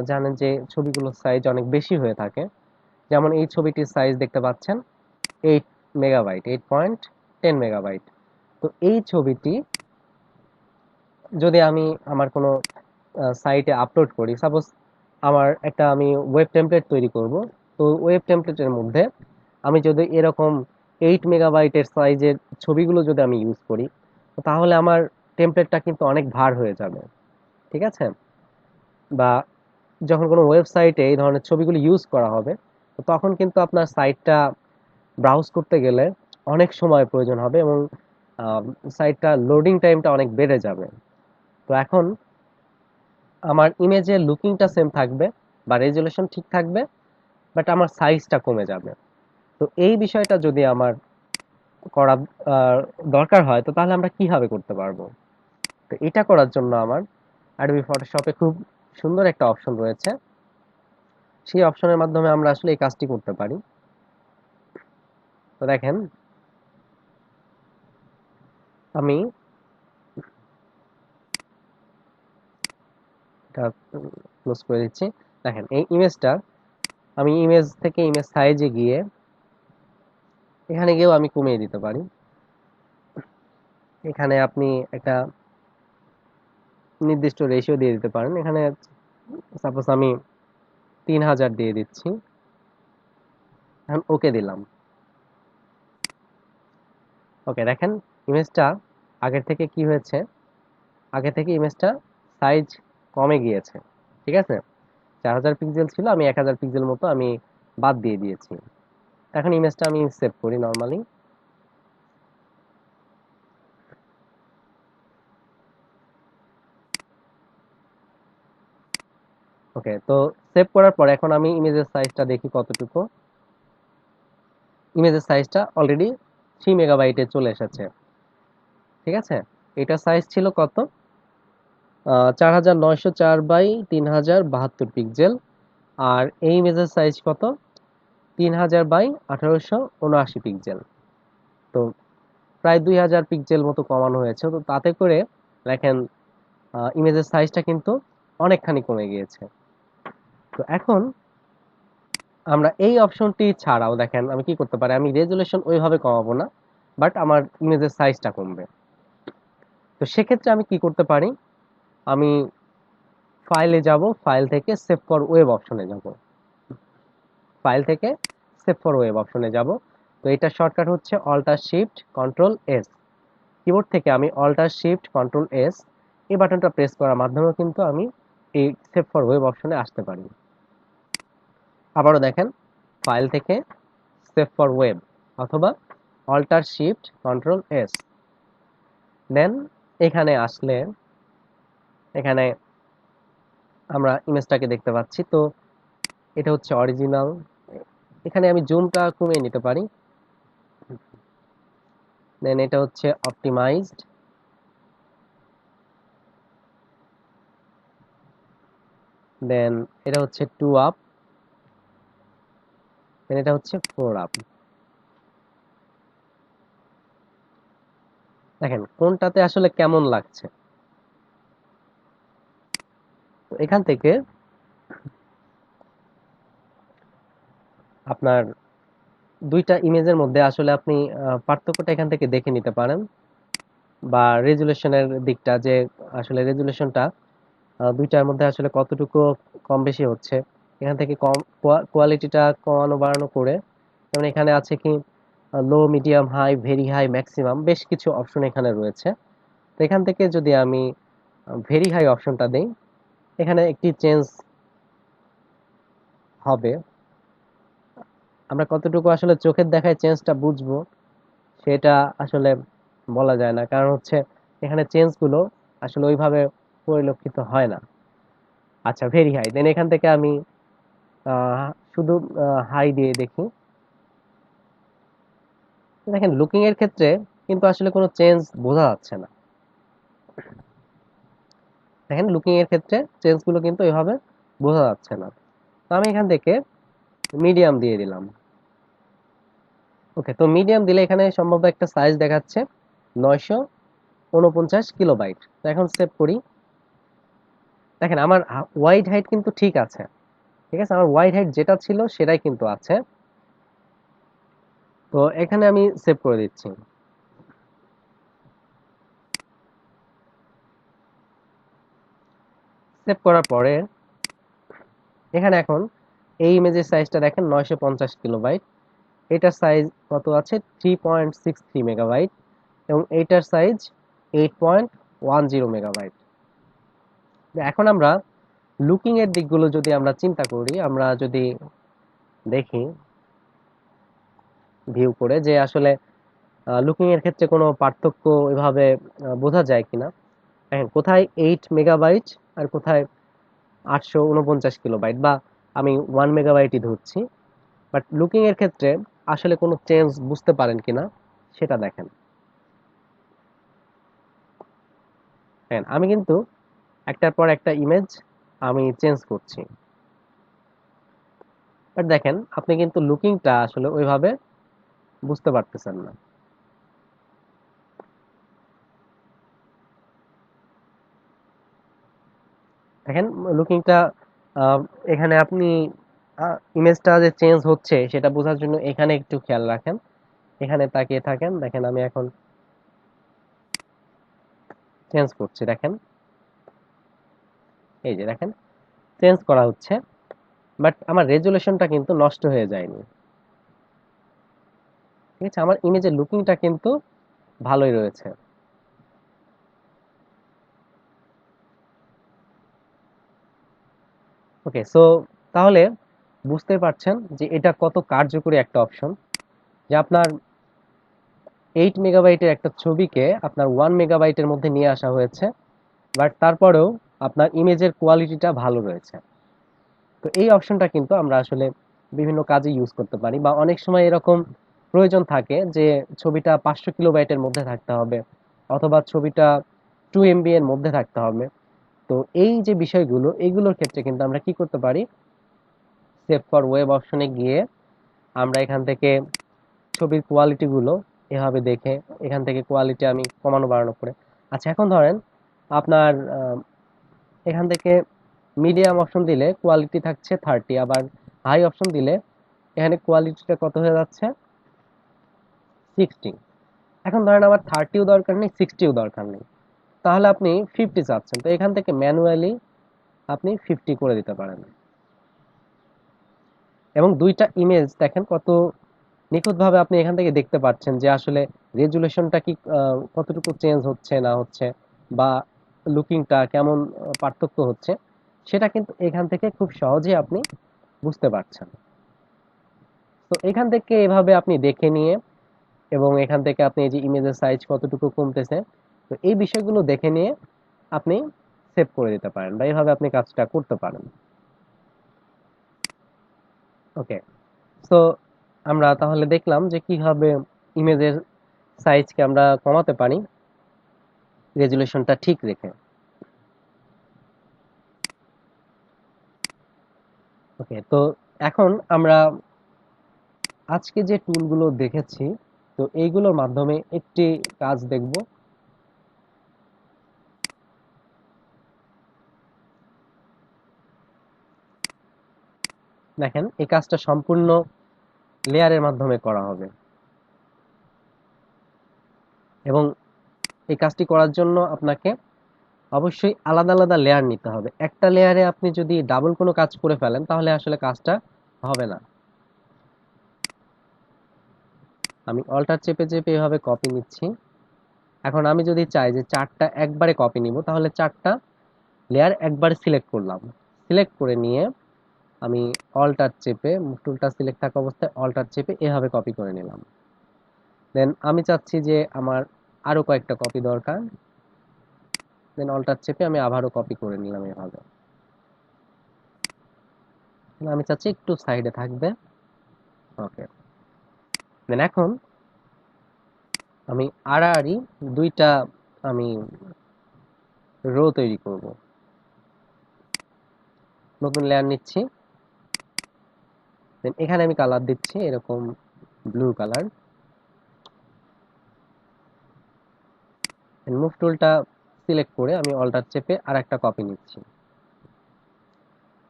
জানেন যে ছবিগুলোর সাইজ অনেক বেশি হয়ে থাকে। যেমন এই ছবিটির সাইজ দেখতে পাচ্ছেন 8 মেগাবাইট, 8.10 মেগাবাইট। তো এই ছবিটি যদি আমি আমার কোনো সাইটে আপলোড করি, সাপোজ আমার একটা আমি ওয়েব টেমপ্লেট তৈরি করব, তো ওয়েব টেমপ্লেটের মধ্যে আমি যদি এরকম 8 মেগাবাইটের সাইজের ছবিগুলো যদি আমি ইউজ করি, তো তাহলে আমার টেমপ্লেটটা কিন্তু অনেক ভার হয়ে যাবে। ঠিক আছে, বা যখন কোনো ওয়েবসাইটে এই ধরনের ছবিগুলো ইউজ করা হবে, তো তখন কিন্তু আপনার সাইটটা ব্রাউজ করতে গেলে অনেক সময় প্রয়োজন হবে এবং সাইটটা লোডিং টাইমটা অনেক বেড়ে যাবে। তো এখন আমার ইমেজের লুকিংটা সেম থাকবে বা রেজুলেশন ঠিক থাকবে, বাট আমার সাইজটা কমে যাবে। তো এই বিষয়টা যদি আমার করা আহ, দরকার হয়, তো তাহলে আমরা কিভাবে করতে পারবো? তো এটা করার জন্য আমার অ্যাডোবি ফটোশপে খুব সুন্দর একটা অপশন রয়েছে। সেই অপশনের মাধ্যমে আমরা আসলে এই কাজটি করতে পারি। তো দেখেন, আমি এটা ক্লোজ করে দিচ্ছি। দেখেন এই ইমেজটা, আমি ইমেজ থেকে ইমেজ সাইজে গিয়ে এখানে গিয়েও আমি কমিয়ে দিতে পারি। এখানে আপনি একটা নির্দিষ্ট রেশিও দিয়ে দিতে পারেন। এখানে সাপোজ আমি 3000 দিয়ে দিচ্ছি, এখন ওকে দিলাম। ওকে, দেখেন ইমেজটা আগের থেকে কি হয়েছে, আগে থেকে ইমেজটা সাইজ কমে গিয়েছে। ঠিক আছে, 4000 পিক্সেল ছিল, আমি 1000 পিক্সেল মতো আমি বাদ দিয়ে দিয়েছি। এখন ইমেজটা আমি সেভ করি নর্মালি। ওকে, তো সেভ করার পর এখন আমি ইমেজের সাইজটা দেখি কতটুকু। ইমেজের সাইজটা অলরেডি 3 মেগাবাইটে চলে এসেছে। ঠিক আছে, এটা সাইজ ছিল কত, 4904 বাই 3072 পিক্সেল। আর এই ইমেজের সাইজ কত, 3000 বাই 1879 পিক্সেল। তো প্রায় 2000 পিক্সেল মতো কমানো হয়েছে। তো তাতে করে দেখেন ইমেজের সাইজটা কিন্তু অনেকখানি কমে গিয়েছে। তো এখন আমরা এই অপশনটি ছাড়াও দেখেন আমি কি করতে পারি, আমি রেজুলেশন ওইভাবে কমাবো না, বাট আমার ইমেজের সাইজটা কমবে। তো সেক্ষেত্রে আমি কি করতে পারি, আমি ফাইলে যাব, ফাইল থেকে সেভ ফর ওয়েব অপশনে যাব, ফাইল থেকে সেভ ফর ওয়েব অপশনে যাব। তো এটা শর্টকাট হচ্ছে alter shift control S. Keyboard থেকে আমি অল্টার শিফট কন্ট্রোল এস এই বাটনটা প্রেস করার মাধ্যমেও কিন্তু আমি এই সেভ ফর ওয়েব অপশনে আসতে পারি। আবারও দেখেন, ফাইল থেকে সেভ ফর ওয়েব অথবা অল্টার শিফট কন্ট্রোল এস, দেন এখানে আসলে এখানে আমরা ইমেজটাকে দেখতে পাচ্ছি। তো এটা হচ্ছে অরিজিনাল। এখানে আমি জুমটা কমিয়ে নিতে পারি। দেন এটা হচ্ছে অপটিমাইজড। দেন এটা হচ্ছে 2 আপ, দেন এটা হচ্ছে 4 আপ। দেখেন কোনটাতে আসলে কেমন লাগছে। তো এখান থেকে আপনার দুইটা ইমেজের মধ্যে আসলে আপনি পার্থক্যটা এখান থেকে দেখে নিতে পারেন, বা রেজুলেশনের দিকটা, যে আসলে রেজুলেশনটা দুইটার মধ্যে আসলে কতটুকু কম বেশি হচ্ছে। এখান থেকে কম কোয়ালিটিটা কমানো বাড়ানো করে, যেমন এখানে আছে কি low, medium, high, very high, maximum, বেশ কিছু অপশন এখানে রয়েছে। তো এখান থেকে যদি আমি ভেরি হাই অপশনটা দেই, এখানে একটি চেঞ্জ হবে। আমরা কতটুকু আসলে চোখের দেখায় চেঞ্জটা বুঝবো সেটা আসলে বলা যায় না, কারণ হচ্ছে এখানে চেঞ্জগুলো আসলে ওইভাবে পরিলক্ষিত হয় না। আচ্ছা, ভেরি হাই, দেন এখান থেকে আমি শুধু হাই দিয়ে দেখি। দেখেন লুকিং এর ক্ষেত্রে কিন্তু আসলে কোনো চেঞ্জ বোঝা যাচ্ছে না। দেখেন লুকিং এর ক্ষেত্রে চেঞ্জগুলো কিন্তু এভাবে বোঝা যাচ্ছে না। তো আমি এখান থেকে মিডিয়াম দিয়ে দিলাম। ওকে, তো মিডিয়াম দিলে এখানে সম্ভবত একটা সাইজ দেখাচ্ছে 949 কিলোবাইট। তো এখন সেভ করি। দেখেন আমার ওয়াইড হাইট কিন্তু ঠিক আছে। ঠিক আছে, আমার ওয়াইড হাইট যেটা ছিল সেটাই কিন্তু আছে। তো এখানে আমি সেভ করে দিচ্ছি। সেভ করার পরে এখানে এখন এই ইমেজের সাইজটা দেখেন 950 কিলোবাইট। এটার সাইজ কত আছে? 3.63 মেগাবাইট। এবং এইটার সাইজ 8.10 মেগাবাইট। এখন আমরা লুকিং এর দিকগুলো যদি আমরা চিন্তা করি, আমরা যদি দেখি ভিউ করে যে আসলে লুকিং এর ক্ষেত্রে কোনো পার্থক্য এভাবে বোঝা যায় কিনা। দেখেন কোথায় 8 মেগাবাইট আর কোথায় 849 কিলোবাইট, বা আমি 1 মেগাবাইটই ধরছি। বাট লুকিং এর ক্ষেত্রে আসলে কোনো চেঞ্জ বুঝতে পারেন কিনা সেটা দেখেন। দেখেন আমি কিন্তু একটার পর একটা ইমেজ আমি চেঞ্জ করছি, বাট দেখেন আপনি কিন্তু লুকিংটা আসলে ওইভাবে বুঝতে পারতেছেন না। দেখেন লুকিংটা এখানে আপনি ইমেজটা যে চেঞ্জ হচ্ছে সেটা বোঝার জন্য এখানে একটু খেয়াল রাখেন, এখানে তাকিয়ে থাকেন। দেখেন আমি এখন চেঞ্জ করছি, দেখেন এই যে দেখেন চেঞ্জ করা হচ্ছে, বাট আমার রেজুলেশনটা কিন্তু নষ্ট হয়ে যায়নি। ঠিক আছে, আমার ইমেজের লুকিংটা কিন্তু ভালোই রয়েছে। ওকে, সো তাহলে বুঝতে পারছেন যে এটা কত কার্যকরী একটা অপশন, যে আপনার 8 মেগাবাইটের একটা ছবিকে আপনার 1 মেগাবাইটের মধ্যে নিয়ে আসা হয়েছে, বাট তারপরেও আপনার ইমেজের কোয়ালিটিটা ভালো রয়েছে। তো এই অপশনটা কিন্তু আমরা আসলে বিভিন্ন কাজে ইউজ করতে পারি, বা অনেক সময় এরকম প্রয়োজন থাকে যে ছবিটা 500 কিলোবাইটের মধ্যে থাকতে হবে, অথবা ছবিটা 2 MB এর মধ্যে থাকতে হবে। তো এই যে বিষয়গুলো, এইগুলোর ক্ষেত্রে কিন্তু আমরা কি করতে পারি, সেভ ফর ওয়েব অপশনে গিয়ে আমরা এখান থেকে ছবির কোয়ালিটি গুলো এভাবে দেখে এখান থেকে কোয়ালিটি আমি কমানো বাড়ানো করে। আচ্ছা, এখন ধরেন আপনার এখান থেকে মিডিয়াম অপশন দিলে কোয়ালিটি থাকছে 30, আবার হাই অপশন দিলে এখানে কোয়ালিটিটা কত হয়ে যাচ্ছে 60। এখন ধরেন আমার 30ও দরকার নেই, 60ও দরকার নেই, তাহলে আপনি 50 চাচ্ছেন, তো এখান থেকে ম্যানুয়ালি আপনি 50 করে দিতে পারেন। এবং দুইটা ইমেজ দেখেন কত নিখুঁতভাবে আপনি এখান থেকে দেখতে পাচ্ছেন যে আসলে রেজুলেশনটা কি কতটুকু চেঞ্জ হচ্ছে না হচ্ছে, বা লুকিংটা কেমন পার্থক্য হচ্ছে, সেটা কিন্তু এখান থেকে খুব সহজেই আপনি বুঝতে পারছেন। তো এখান থেকে এভাবে আপনি দেখে নিয়ে, এবং এখান থেকে আপনি এই যে ইমেজের সাইজ কতটুকু কমতেছে, তো এই বিষয়গুলো দেখে নিয়ে আপনি সেভ করে দিতে পারেন, বা এইভাবে আপনি কাজটা করতে পারেন। ওকে, সো আমরা তাহলে দেখলাম যে কিভাবে ইমেজের সাইজকে আমরা কমাতে পারি রেজুলেশনটা ঠিক রেখে। ওকে, তো এখন আমরা আজকে যে টুলগুলো দেখেছি, তো এইগুলোর মাধ্যমে একটি কাজ দেখব। দেখেন, এই কাজটা সম্পূর্ণ লেয়ারের মাধ্যমে করা হবে এবং এই কাজটি করার জন্য আপনাকে অবশ্যই আলাদা আলাদা লেয়ার নিতে হবে। একটা লেয়ারে আপনি যদি ডাবল কোনো কাজ করে ফেলেন তাহলে আসলে কাজটা হবে না। আমি অল্টার চেপে চেপে এভাবে কপি নিচ্ছি। এখন আমি যদি চাই যে চারটা একবারে কপি নিব, তাহলে চারটা লেয়ার একবারে সিলেক্ট করলাম। সিলেক্ট করে নিয়ে আমি অল্টার চেপে, টুলটা সিলেক্ট থাকা অবস্থায় অল্টার চেপে এভাবে কপি করে নিলাম। দেন আমি চাচ্ছি যে আমার আরো কয়েকটা কপি দরকার। দেন অল্টার চেপে আমি আবারও কপি করে নিলাম এভাবে। আমি চাচ্ছি একটু সাইডে থাকবে। ওকে, দেন এখন আমি আড়াআড়ি দুইটা আমি রো তৈরি করব। নতুন লেয়ার নিচ্ছি। দেন এখানে আমি কালার দিচ্ছি এরকম ব্লু কালার। মুভ টুলটা সিলেক্ট করে আমি অল্টার চেপে আর একটা কপি নিচ্ছি।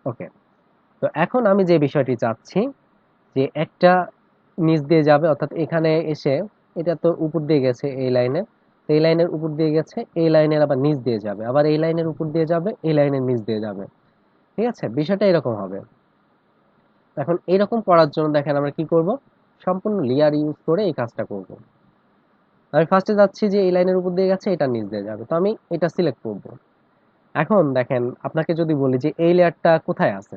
ওকে, তো এখন আমি যে বিষয়টি চাচ্ছি যে একটা নিচ দিয়ে যাবে, অর্থাৎ এখানে এসে এটা তো উপর দিয়ে গেছে এই লাইনের, এই লাইনের উপর দিয়ে গেছে, এই লাইনের আবার নিচ দিয়ে যাবে, আবার এই লাইনের উপর দিয়ে যাবে, এই লাইনের নিচ দিয়ে যাবে। ঠিক আছে, বিষয়টা এরকম হবে। এখন এইরকম করার জন্য দেখেন আমরা কি করব, সম্পূর্ণ লেয়ার ইউজ করে এই কাজটা করব। আমি ফার্স্টে যাচ্ছি যে এই লাইনের উপর দিয়ে গেছে, এটা নিচ দিয়ে যাবে, তো আমি এটা সিলেক্ট করব। এখন দেখেন, আপনাকে যদি বলি যে এই লেয়ারটা কোথায় আছে,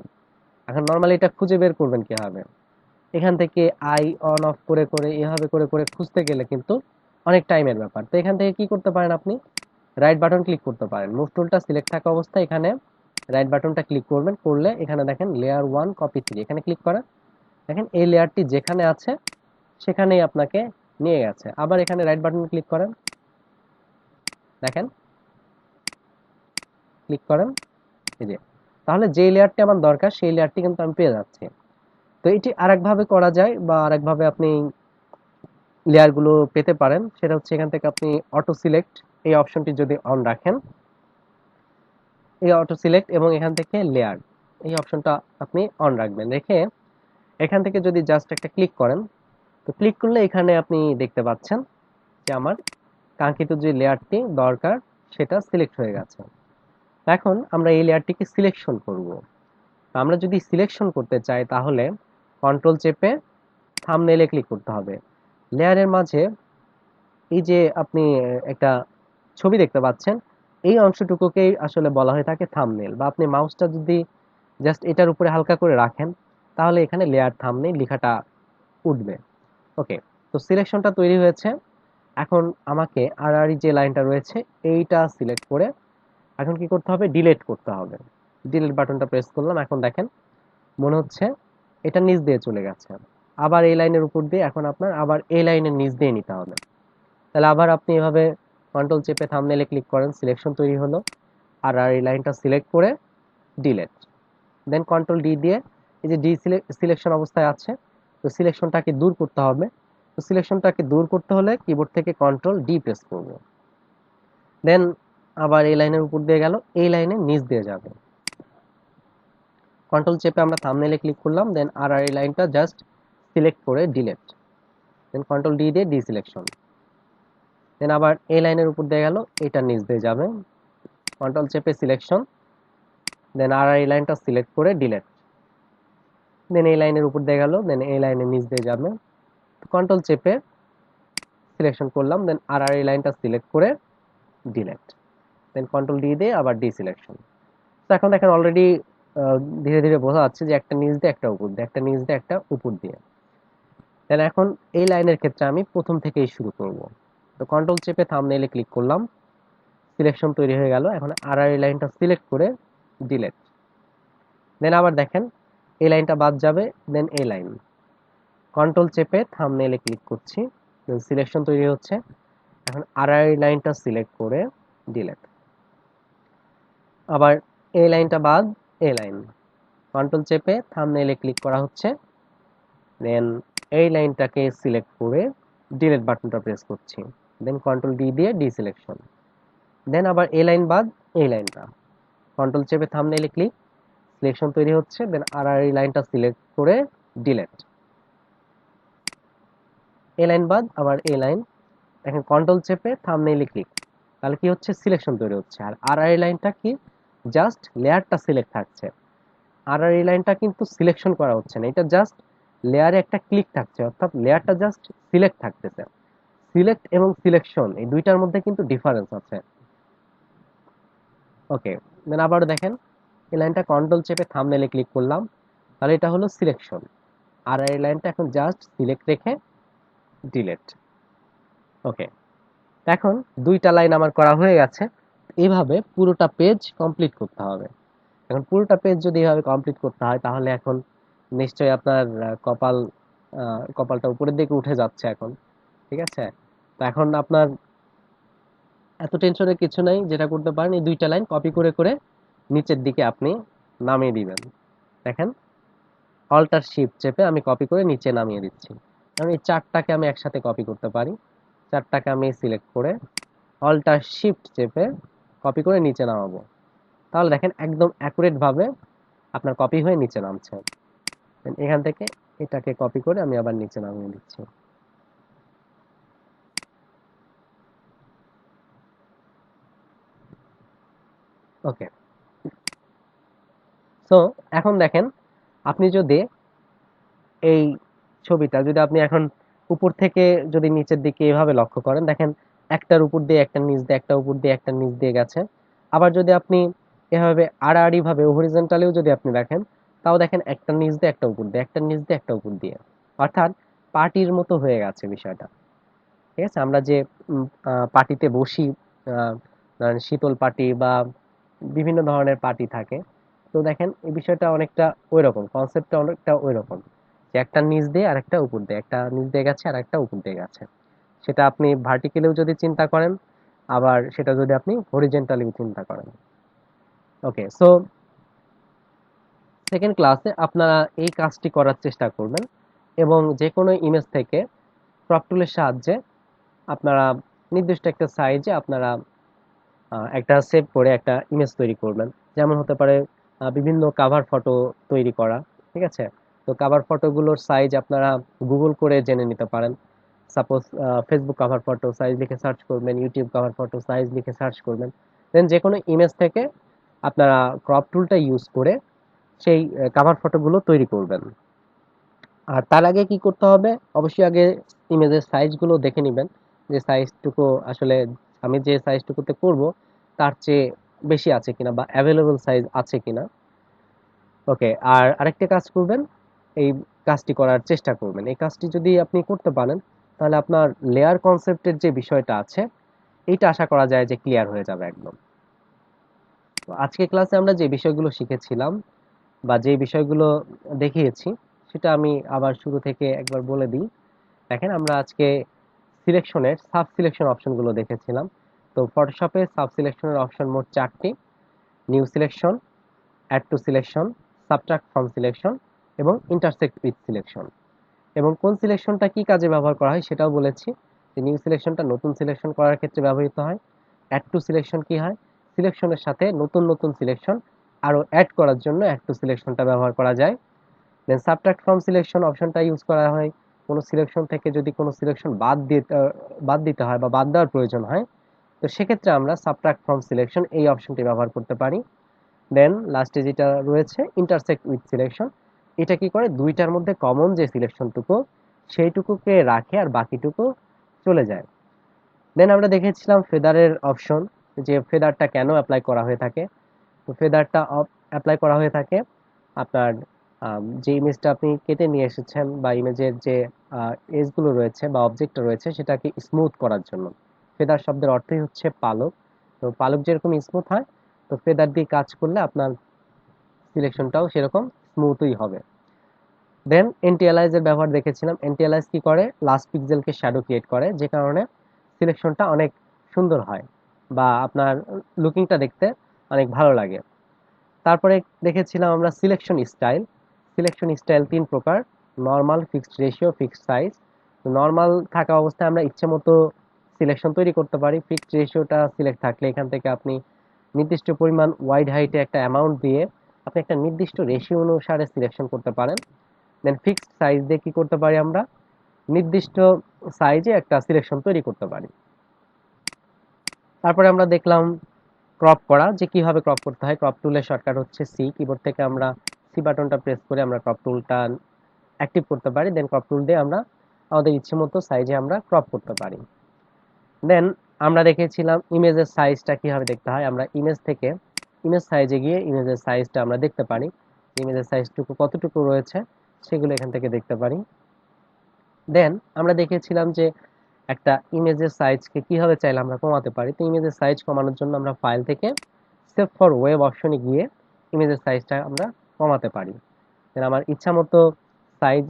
এখন নর্মালি এটা খুঁজে বের করবেন কিভাবে? এখান থেকে আই অন অফ করে করে এভাবে করে করে খুঁজতে গেলে কিন্তু অনেক টাইমের ব্যাপার। তো এখান থেকে কি করতে পারেন, আপনি রাইট বাটন ক্লিক করতে পারেন। মুভ টুলটা সিলেক্ট থাকা অবস্থায় এখানে রাইট বাটনটা ক্লিক করবেন, করলে এখানে দেখেন লেয়ার 1 কপি 3, এখানে ক্লিক করেন। দেখেন এই লেয়ারটি যেখানে আছে সেখানেই আপনাকে নিয়ে গেছে। আবার এখানে রাইট বাটন ক্লিক করেন, দেখেন ক্লিক করেন, এই যে, তাহলে যে লেয়ারটি আমার দরকার সেই লেয়ারটি কিন্তু আমি পেয়ে যাচ্ছি। তো এটি আরেকভাবে করা যায়, বা আরেকভাবে আপনি লেয়ারগুলো পেতে পারেন, সেটা হচ্ছে এখান থেকে আপনি অটো সিলেক্ট এই অপশনটি যদি অন রাখেন, এই অটো সিলেক্ট এবং এখান থেকে লেয়ার এই অপশনটা আপনি অন রাখবেন, রেখে এখান থেকে যদি জাস্ট একটা ক্লিক করেন, তো ক্লিক করলে এখানে আপনি দেখতে পাচ্ছেন যে আমার কাঙ্ক্ষিত যে লেয়ারটি দরকার সেটা সিলেক্ট হয়ে গেছে। এখন আমরা এই লেয়ারটিকে সিলেকশন করব। আমরা যদি সিলেকশন করতে চাই তাহলে কন্ট্রোল চেপে থাম্বনেইলে ক্লিক করতে হবে। লেয়ারের মাঝে এই যে আপনি একটা ছবি দেখতে পাচ্ছেন, এই অংশটুকুকেই আসলে বলা হয়ে থাকে থাম্বনেইল। বা আপনি মাউসটা যদি জাস্ট এটার উপরে হালকা করে রাখেন, তাহলে এখানে লেয়ার থাম্বনেইল লেখাটা উঠবে। ওকে, তো সিলেকশনটা তৈরি হয়েছে। এখন আমাকে আড়াআড়ি যে লাইনটা রয়েছে এইটা সিলেক্ট করে এখন কি করতে হবে, ডিলিট করতে হবে। ডিলিট বাটনটা প্রেস করলাম, এখন দেখেন মনে হচ্ছে এটা নিচ দিয়ে চলে গেছে। আবার এই লাইনের উপর দিয়ে এখন আপনার আবার এই লাইনের নিচ দিয়ে নিতে হবে। তাহলে আবার আপনি এভাবে কন্ট্রোল চেপে থাম্বনেইলে ক্লিক করেন, সিলেকশন তৈরি হলো। আর এই লাইনটা সিলেক্ট করে ডিলিট, দেন কন্ট্রোল ডি দিয়ে এই যে ডি সিলেকশন অবস্থায় আছে, তো সিলেকশনটাকে দূর করতে হবে। তো সিলেকশনটাকে দূর করতে হলে কিবোর্ড থেকে কন্ট্রোল ডি প্রেস করব। দেন আবার এই লাইনের উপর দিয়ে গেল, এই লাইনের নিচ দিয়ে যাবে। কন্ট্রোল চেপে আমরা থাম্বনেইলে ক্লিক করলাম, দেন আর এই লাইনটা জাস্ট সিলেক্ট করে ডিলিট, দেন কন্ট্রোল ডি দিয়ে ডি সিলেকশন। দেন আবার এই লাইনের উপর দিয়ে গেল, এটা নিচ দিয়ে যাবে। কন্ট্রোল চেপে সিলেকশন, দেন আর এই লাইনটা সিলেক্ট করে ডিলিট, দেন এই লাইনের উপর দিয়ে গেল, দেন এই লাইনের নিচ দিয়ে যাবে। কন্ট্রোল চেপে সিলেকশন করলাম, দেন আর এই লাইনটা সিলেক্ট করে ডিলিট, দেন কন্ট্রোল ডি দিয়ে আবার ডি সিলেকশন। তো এখন দেখেন অলরেডি ধীরে ধীরে বোঝা যাচ্ছে যে একটা নিচ দিয়ে একটা উপর দিয়ে, একটা নিচ দিয়ে একটা উপর দিয়ে। দেন এখন এই লাইনের ক্ষেত্রে আমি প্রথম থেকেই শুরু করব। তো কন্ট্রোল চেপে থাম্বনেইলে ক্লিক করলাম, সিলেকশন তৈরি হয়ে গেল। এখন আর এই লাইনটা সিলেক্ট করে ডিলিট, দেন আবার দেখেন এই লাইনটা বাদ যাবে, দেন এই লাইন কন্ট্রোল চেপে থাম্বনেইলে ক্লিক করছি, দেন সিলেকশন তৈরি হচ্ছে। এখন আর এই লাইনটা সিলেক্ট করে ডিলিট, আবার এই লাইনটা বাদ, এই লাইন কন্ট্রোল চেপে থাম্বনেইলে ক্লিক করা হচ্ছে, দেন এই লাইনটাকে সিলেক্ট করে ডিলিট বাটনটা প্রেস করছি, দেন কন্ট্রোল ডি দিয়ে ডিসিলেকশন, দেন আবার এই লাইন বাদ এই লাইনটা কন্ট্রোল চেপে থাম্বনেইলে ক্লিক, সিলেকশন তৈরি হচ্ছে, দেন আর এই লাইনটা সিলেক্ট করে ডিলিট, এই লাইন বাদ আবার এই লাইন, এখন কন্ট্রোল চেপে থাম্বনেইলে ক্লিক, তাহলে কি হচ্ছে সিলেকশন তৈরি হচ্ছে। আর এই লাইনটা কি, জাস্ট লেয়ারটা সিলেক্ট থাকছে, আর এই লাইনটা কিন্তু সিলেকশন করা হচ্ছে না, এটা জাস্ট লেয়ারে একটা ক্লিক থাকছে, অর্থাৎ লেয়ারটা জাস্ট সিলেক্ট থাকতেছে। সিলেক্ট এবং সিলেকশন এই দুইটার মধ্যে কিন্তু ডিফারেন্স আছে। ওকে, দেন আবার দেখেন এই লাইনটা কন্ট্রোল চেপে থাম্বনেইলে ক্লিক করলাম, তাহলে এটা হলো সিলেকশন, আর এই লাইনটা এখন জাস্ট সিলেক্ট রেখে ডিলিট। ওকে, এখন দুইটা লাইন আমার করা হয়ে গেছে, এইভাবে পুরোটা পেজ কমপ্লিট করতে হবে। এখন পুরোটা পেজ যদি এভাবে কমপ্লিট করতে হয় তাহলে এখন নিশ্চয়ই আপনার কপালটা উপরের দিকে উঠে যাচ্ছে এখন, ঠিক আছে? তো এখন আপনার এত টেনশনের কিছু নাই, যেটা করতে পারেন এই দুইটা লাইন কপি করে করে নিচের দিকে আপনি নামিয়ে দিবেন। দেখেন অল্টার শিফট চেপে আমি কপি করে নিচে নামিয়ে দিচ্ছি। কারণ এই চারটাকে আমি একসাথে কপি করতে পারি, চারটাকে আমি সিলেক্ট করে অল্টার শিফট চেপে কপি করে নিচে নামাবো, তাহলে দেখেন একদম অ্যাকুরেট ভাবে আপনার কপি হয়ে নিচে নামছে। এখান থেকে এটাকে কপি করে আমি আবার নিচে নামিয়ে দিচ্ছি। ওকে, সো এখন দেখেন আপনি যদি এই ছবিটা যদি আপনি এখন উপর থেকে যদি নিচের দিকে এভাবে লক্ষ্য করেন, দেখেন একটার উপর দিয়ে একটা নিচ দিয়ে একটা উপর দিয়ে একটা নিচ দিয়ে গেছে। আবার যদি আপনি এভাবে আড়াআড়ি ভাবে হরিজন্টালিও যদি আপনি দেখেন, তাও দেখেন একটা নিচ দিয়ে একটা উপর দিয়ে একটা নিচ দিয়ে একটা উপর দিয়ে, অর্থাৎ পার্টির মতো হয়ে গেছে বিষয়টা। ঠিক আছে, আমরা যে পার্টিতে বসি, ধরেন শীতল পার্টি বা বিভিন্ন ধরনের পার্টি থাকে, তো দেখেন এই বিষয়টা অনেকটা ওইরকম, কনসেপ্টটা অনেকটা ওইরকম, যে একটা নিচ দিয়ে আর একটা উপর দিয়ে, একটা নিচ দিয়ে গেছে আর একটা উপর দিয়ে গেছে। সেটা আপনি ভার্টিক্যালিও যদি চিন্তা করেন, আবার সেটা যদি আপনি হরিজেন্টালিও চিন্তা করেন। ওকে, সো সেকেন্ড ক্লাসে আপনারা এই কাজটি করার চেষ্টা করবেন, এবং যে কোনো ইমেজ থেকে ক্রপ টুলের সাহায্যে আপনারা নির্দিষ্ট একটা সাইজে আপনারা একটা সেভ করে একটা ইমেজ তৈরি করবেন। যেমন হতে পারে বিভিন্ন কাভার ফটো তৈরি করা, ঠিক আছে? তো কাভার ফটোগুলোর সাইজ আপনারা গুগল করে জেনে নিতে পারেন। Suppose Facebook cover photo size লিখে সার্চ করবেন, ইউটিউব কাভার ফটো সাইজ লিখে সার্চ করবেন, দেন যে কোনো ইমেজ থেকে আপনারা ক্রপ টুলটা ইউজ করে সেই কাভার ফটোগুলো তৈরি করবেন। আর তার আগে কি করতে হবে, অবশ্যই আগে ইমেজের সাইজগুলো দেখে নেবেন, যে সাইজটুকু আসলে আমি যে সাইজটুকুতে করব তার চেয়ে বেশি আছে কিনা বা অ্যাভেলেবল সাইজ আছে কিনা। ওকে, আর আরেকটা কাজ করবেন, এই কাজটি করার চেষ্টা করবেন। এই কাজটি যদি আপনি করতে পারেন তাহলে আপনার লেয়ার কনসেপ্টের যে বিষয়টা আছে এইটা আশা করা যায় যে ক্লিয়ার হয়ে যাবে একদম। তো আজকে ক্লাসে আমরা যে বিষয়গুলো শিখেছিলাম বা যে বিষয়গুলো দেখিয়েছি সেটা আমি আবার শুরু থেকে একবার বলে দিই। দেখেন আমরা আজকে সিলেকশনের সাব সিলেকশন অপশনগুলো দেখেছিলাম। তো ফটোশপে সাব সিলেকশনের অপশন মোট 4টি: new selection, add to selection, subtract from selection এবং ইন্টারসেক্ট উইথ সিলেকশন। এবং কোন সিলেকশনটা কি কাজে ব্যবহার করা হয় সেটাও বলেছি, যে নিউ সিলেকশনটা নতুন সিলেকশন করার ক্ষেত্রে ব্যবহৃত হয়। অ্যাড টু সিলেকশন কি হয়, সিলেকশনের সাথে নতুন নতুন সিলেকশন আরও অ্যাড করার জন্য অ্যাড টু সিলেকশনটা ব্যবহার করা যায়। দেন সাবট্রাক্ট ফ্রম সিলেকশন অপশনটা ইউজ করা হয় কোনো সিলেকশন থেকে যদি কোনো সিলেকশন বাদ দিতে হয় বা বাদ দেওয়ার প্রয়োজন হয়, তো সেক্ষেত্রে আমরা সাবট্রাক্ট ফ্রম সিলেকশন এই অপশনটি ব্যবহার করতে পারি। দেন লাস্টে যেটা রয়েছে ইন্টারসেক্ট উইথ সিলেকশন, এটা কি করে দুইটার মধ্যে কমন যে সিলেকশনটুকু সেইটুকুকে রাখে আর বাকিটুকু চলে যায়। দেন আমরা দেখেছিলাম ফেদারের অপশন, যে ফেদারটা কেন অ্যাপ্লাই করা হয়ে থাকে। তো ফেদারটা অ্যাপ্লাই করা হয়ে থাকে আপনার যে ইমেজটা আপনি কেটে নিয়ে এসেছেন বা ইমেজের যে এজগুলো রয়েছে বা অবজেক্টটা রয়েছে সেটাকে স্মুথ করার জন্য। ফেদার শব্দের অর্থই হচ্ছে পালক। তো পালক যেরকম স্মুথ হয়, তো ফেদার দিয়ে কাজ করলে আপনার সিলেকশনটাও সেরকম স্মুথই হবে। দেন এন্টি এর ব্যবহার দেখেছিলাম। এন্টি কি করে, লাস্ট পিক্সেলকে শ্যাডো ক্রিয়েট করে, যে কারণে সিলেকশনটা অনেক সুন্দর হয় বা আপনার লুকিংটা দেখতে অনেক ভালো লাগে। তারপরে দেখেছিলাম আমরা সিলেকশন স্টাইল। সিলেকশন স্টাইল 3 প্রকার: normal, fixed ratio, fixed size. Normal থাকা অবস্থায় আমরা ইচ্ছে মতো সিলেকশন তৈরি করতে পারি। ফিক্সড রেশিওটা সিলেক্ট থাকলে এখান থেকে আপনি নির্দিষ্ট পরিমাণ ওয়াইড হাইটে একটা অ্যামাউন্ট দিয়ে আপনি একটা নির্দিষ্ট রেশিও অনুসারে সিলেকশন করতে পারেন। দেন ফিক্সড সাইজ দিয়ে কি করতে পারি আমরা, নির্দিষ্ট সাইজে একটা সিলেকশন তৈরি করতে পারি। তারপরে আমরা দেখলাম ক্রপ করা, যে কিভাবে ক্রপ করতে হয়। ক্রপ টুলের শর্টকাট হচ্ছে সি। কিবোর্ড থেকে আমরা সি বাটনটা প্রেস করে আমরা ক্রপ টুলটা অ্যাক্টিভ করতে পারি। দেন ক্রপ টুল দিয়ে আমরা আমাদের ইচ্ছে মতো সাইজে আমরা ক্রপ করতে পারি। দেন আমরা দেখেছিলাম ইমেজের সাইজটা কিভাবে দেখতে হয়। আমরা ইমেজ থেকে ইমেজ সাইজে গিয়ে ইমেজের সাইজটা আমরা দেখতে পারি, ইমেজের সাইজটুকু কতটুকু রয়েছে সেগুলো এখান থেকে দেখতে পারি। দেন আমরা দেখেছিলাম যে একটা ইমেজের সাইজকে কিভাবে চাইলে আমরা কমাতে পারি। তো ইমেজের সাইজ কমানোর জন্য আমরা ফাইল থেকে সেভ ফর ওয়েব অপশনে গিয়ে ইমেজের সাইজটা আমরা কমাতে পারি। দেন আমার ইচ্ছা মতো সাইজ,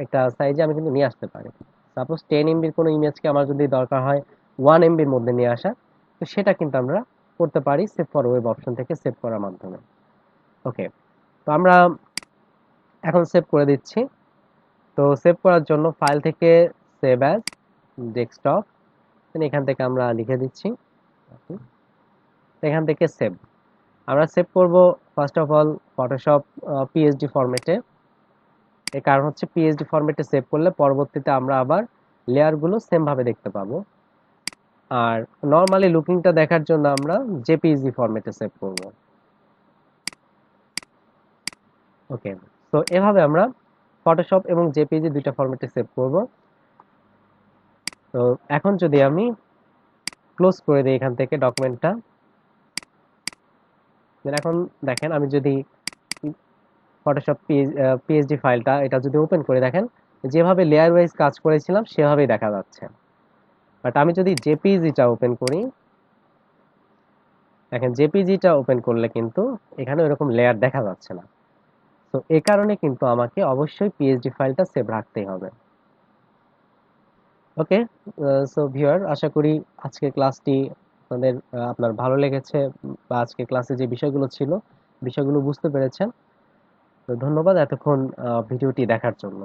একটা সাইজে আমি কিন্তু নিয়ে আসতে পারি। সাপোজ 10 এমবির কোনো ইমেজকে আমার যদি দরকার হয় 1 এমবির মধ্যে নিয়ে আসা, তো সেটা কিন্তু আমরা করতে পারি সেভ ফর ওয়েব অপশন থেকে সেভ করার মাধ্যমে। ওকে, তো আমরা এখন সেভ করে দিচ্ছি। তো সেভ করার জন্য ফাইল থেকে সেভ অ্যাজ, ডেস্কটপ, এখান থেকে আমরা লিখে দিচ্ছি, এখান থেকে সেভ। আমরা সেভ করব first of all Photoshop PSD ফরম্যাটে। এর কারণ হচ্ছে পিএসডি ফরম্যাটে সেভ করলে পরবর্তীতে আমরা আবার লেয়ারগুলো সেম ভাবে দেখতে পাবো। আর নরমালি লুকিংটা দেখার জন্য আমরা জেপিইজি ফরম্যাটে সেভ করব। ওকে, তো এভাবে আমরা ফটোশপ এবং জেপিইজি দুইটা ফরম্যাটে সেভ করব। তো এখন যদি আমি ক্লোজ করে দিই এখান থেকে ডকুমেন্টটা, দেন এখন দেখেন আমি যদি ফটোশপ পিএসডি ফাইলটা এটা যদি ওপেন করে দেখেন, যেভাবে লেয়ার ওয়াইজ কাজ করেছিলাম সেভাবেই দেখা যাচ্ছে। বাট আমি যদি জেপিইজিটা ওপেন করি, দেখেন জেপিইজিটা ওপেন করলে কিন্তু এখানে এরকম লেয়ার দেখা যাচ্ছে না। তো এই কারণে কিন্তু আমাকে অবশ্যই পিএসডি ফাইলটা সেভ রাখতেই হবে। ওকে, সো ভিউয়ার, আশা করি আজকের ক্লাসটি আপনার ভালো লেগেছে, বা আজকে ক্লাসে যে বিষয়গুলো ছিল বিষয়গুলো বুঝতে পেরেছেন। তো ধন্যবাদ এতক্ষণ ভিডিওটি দেখার জন্য।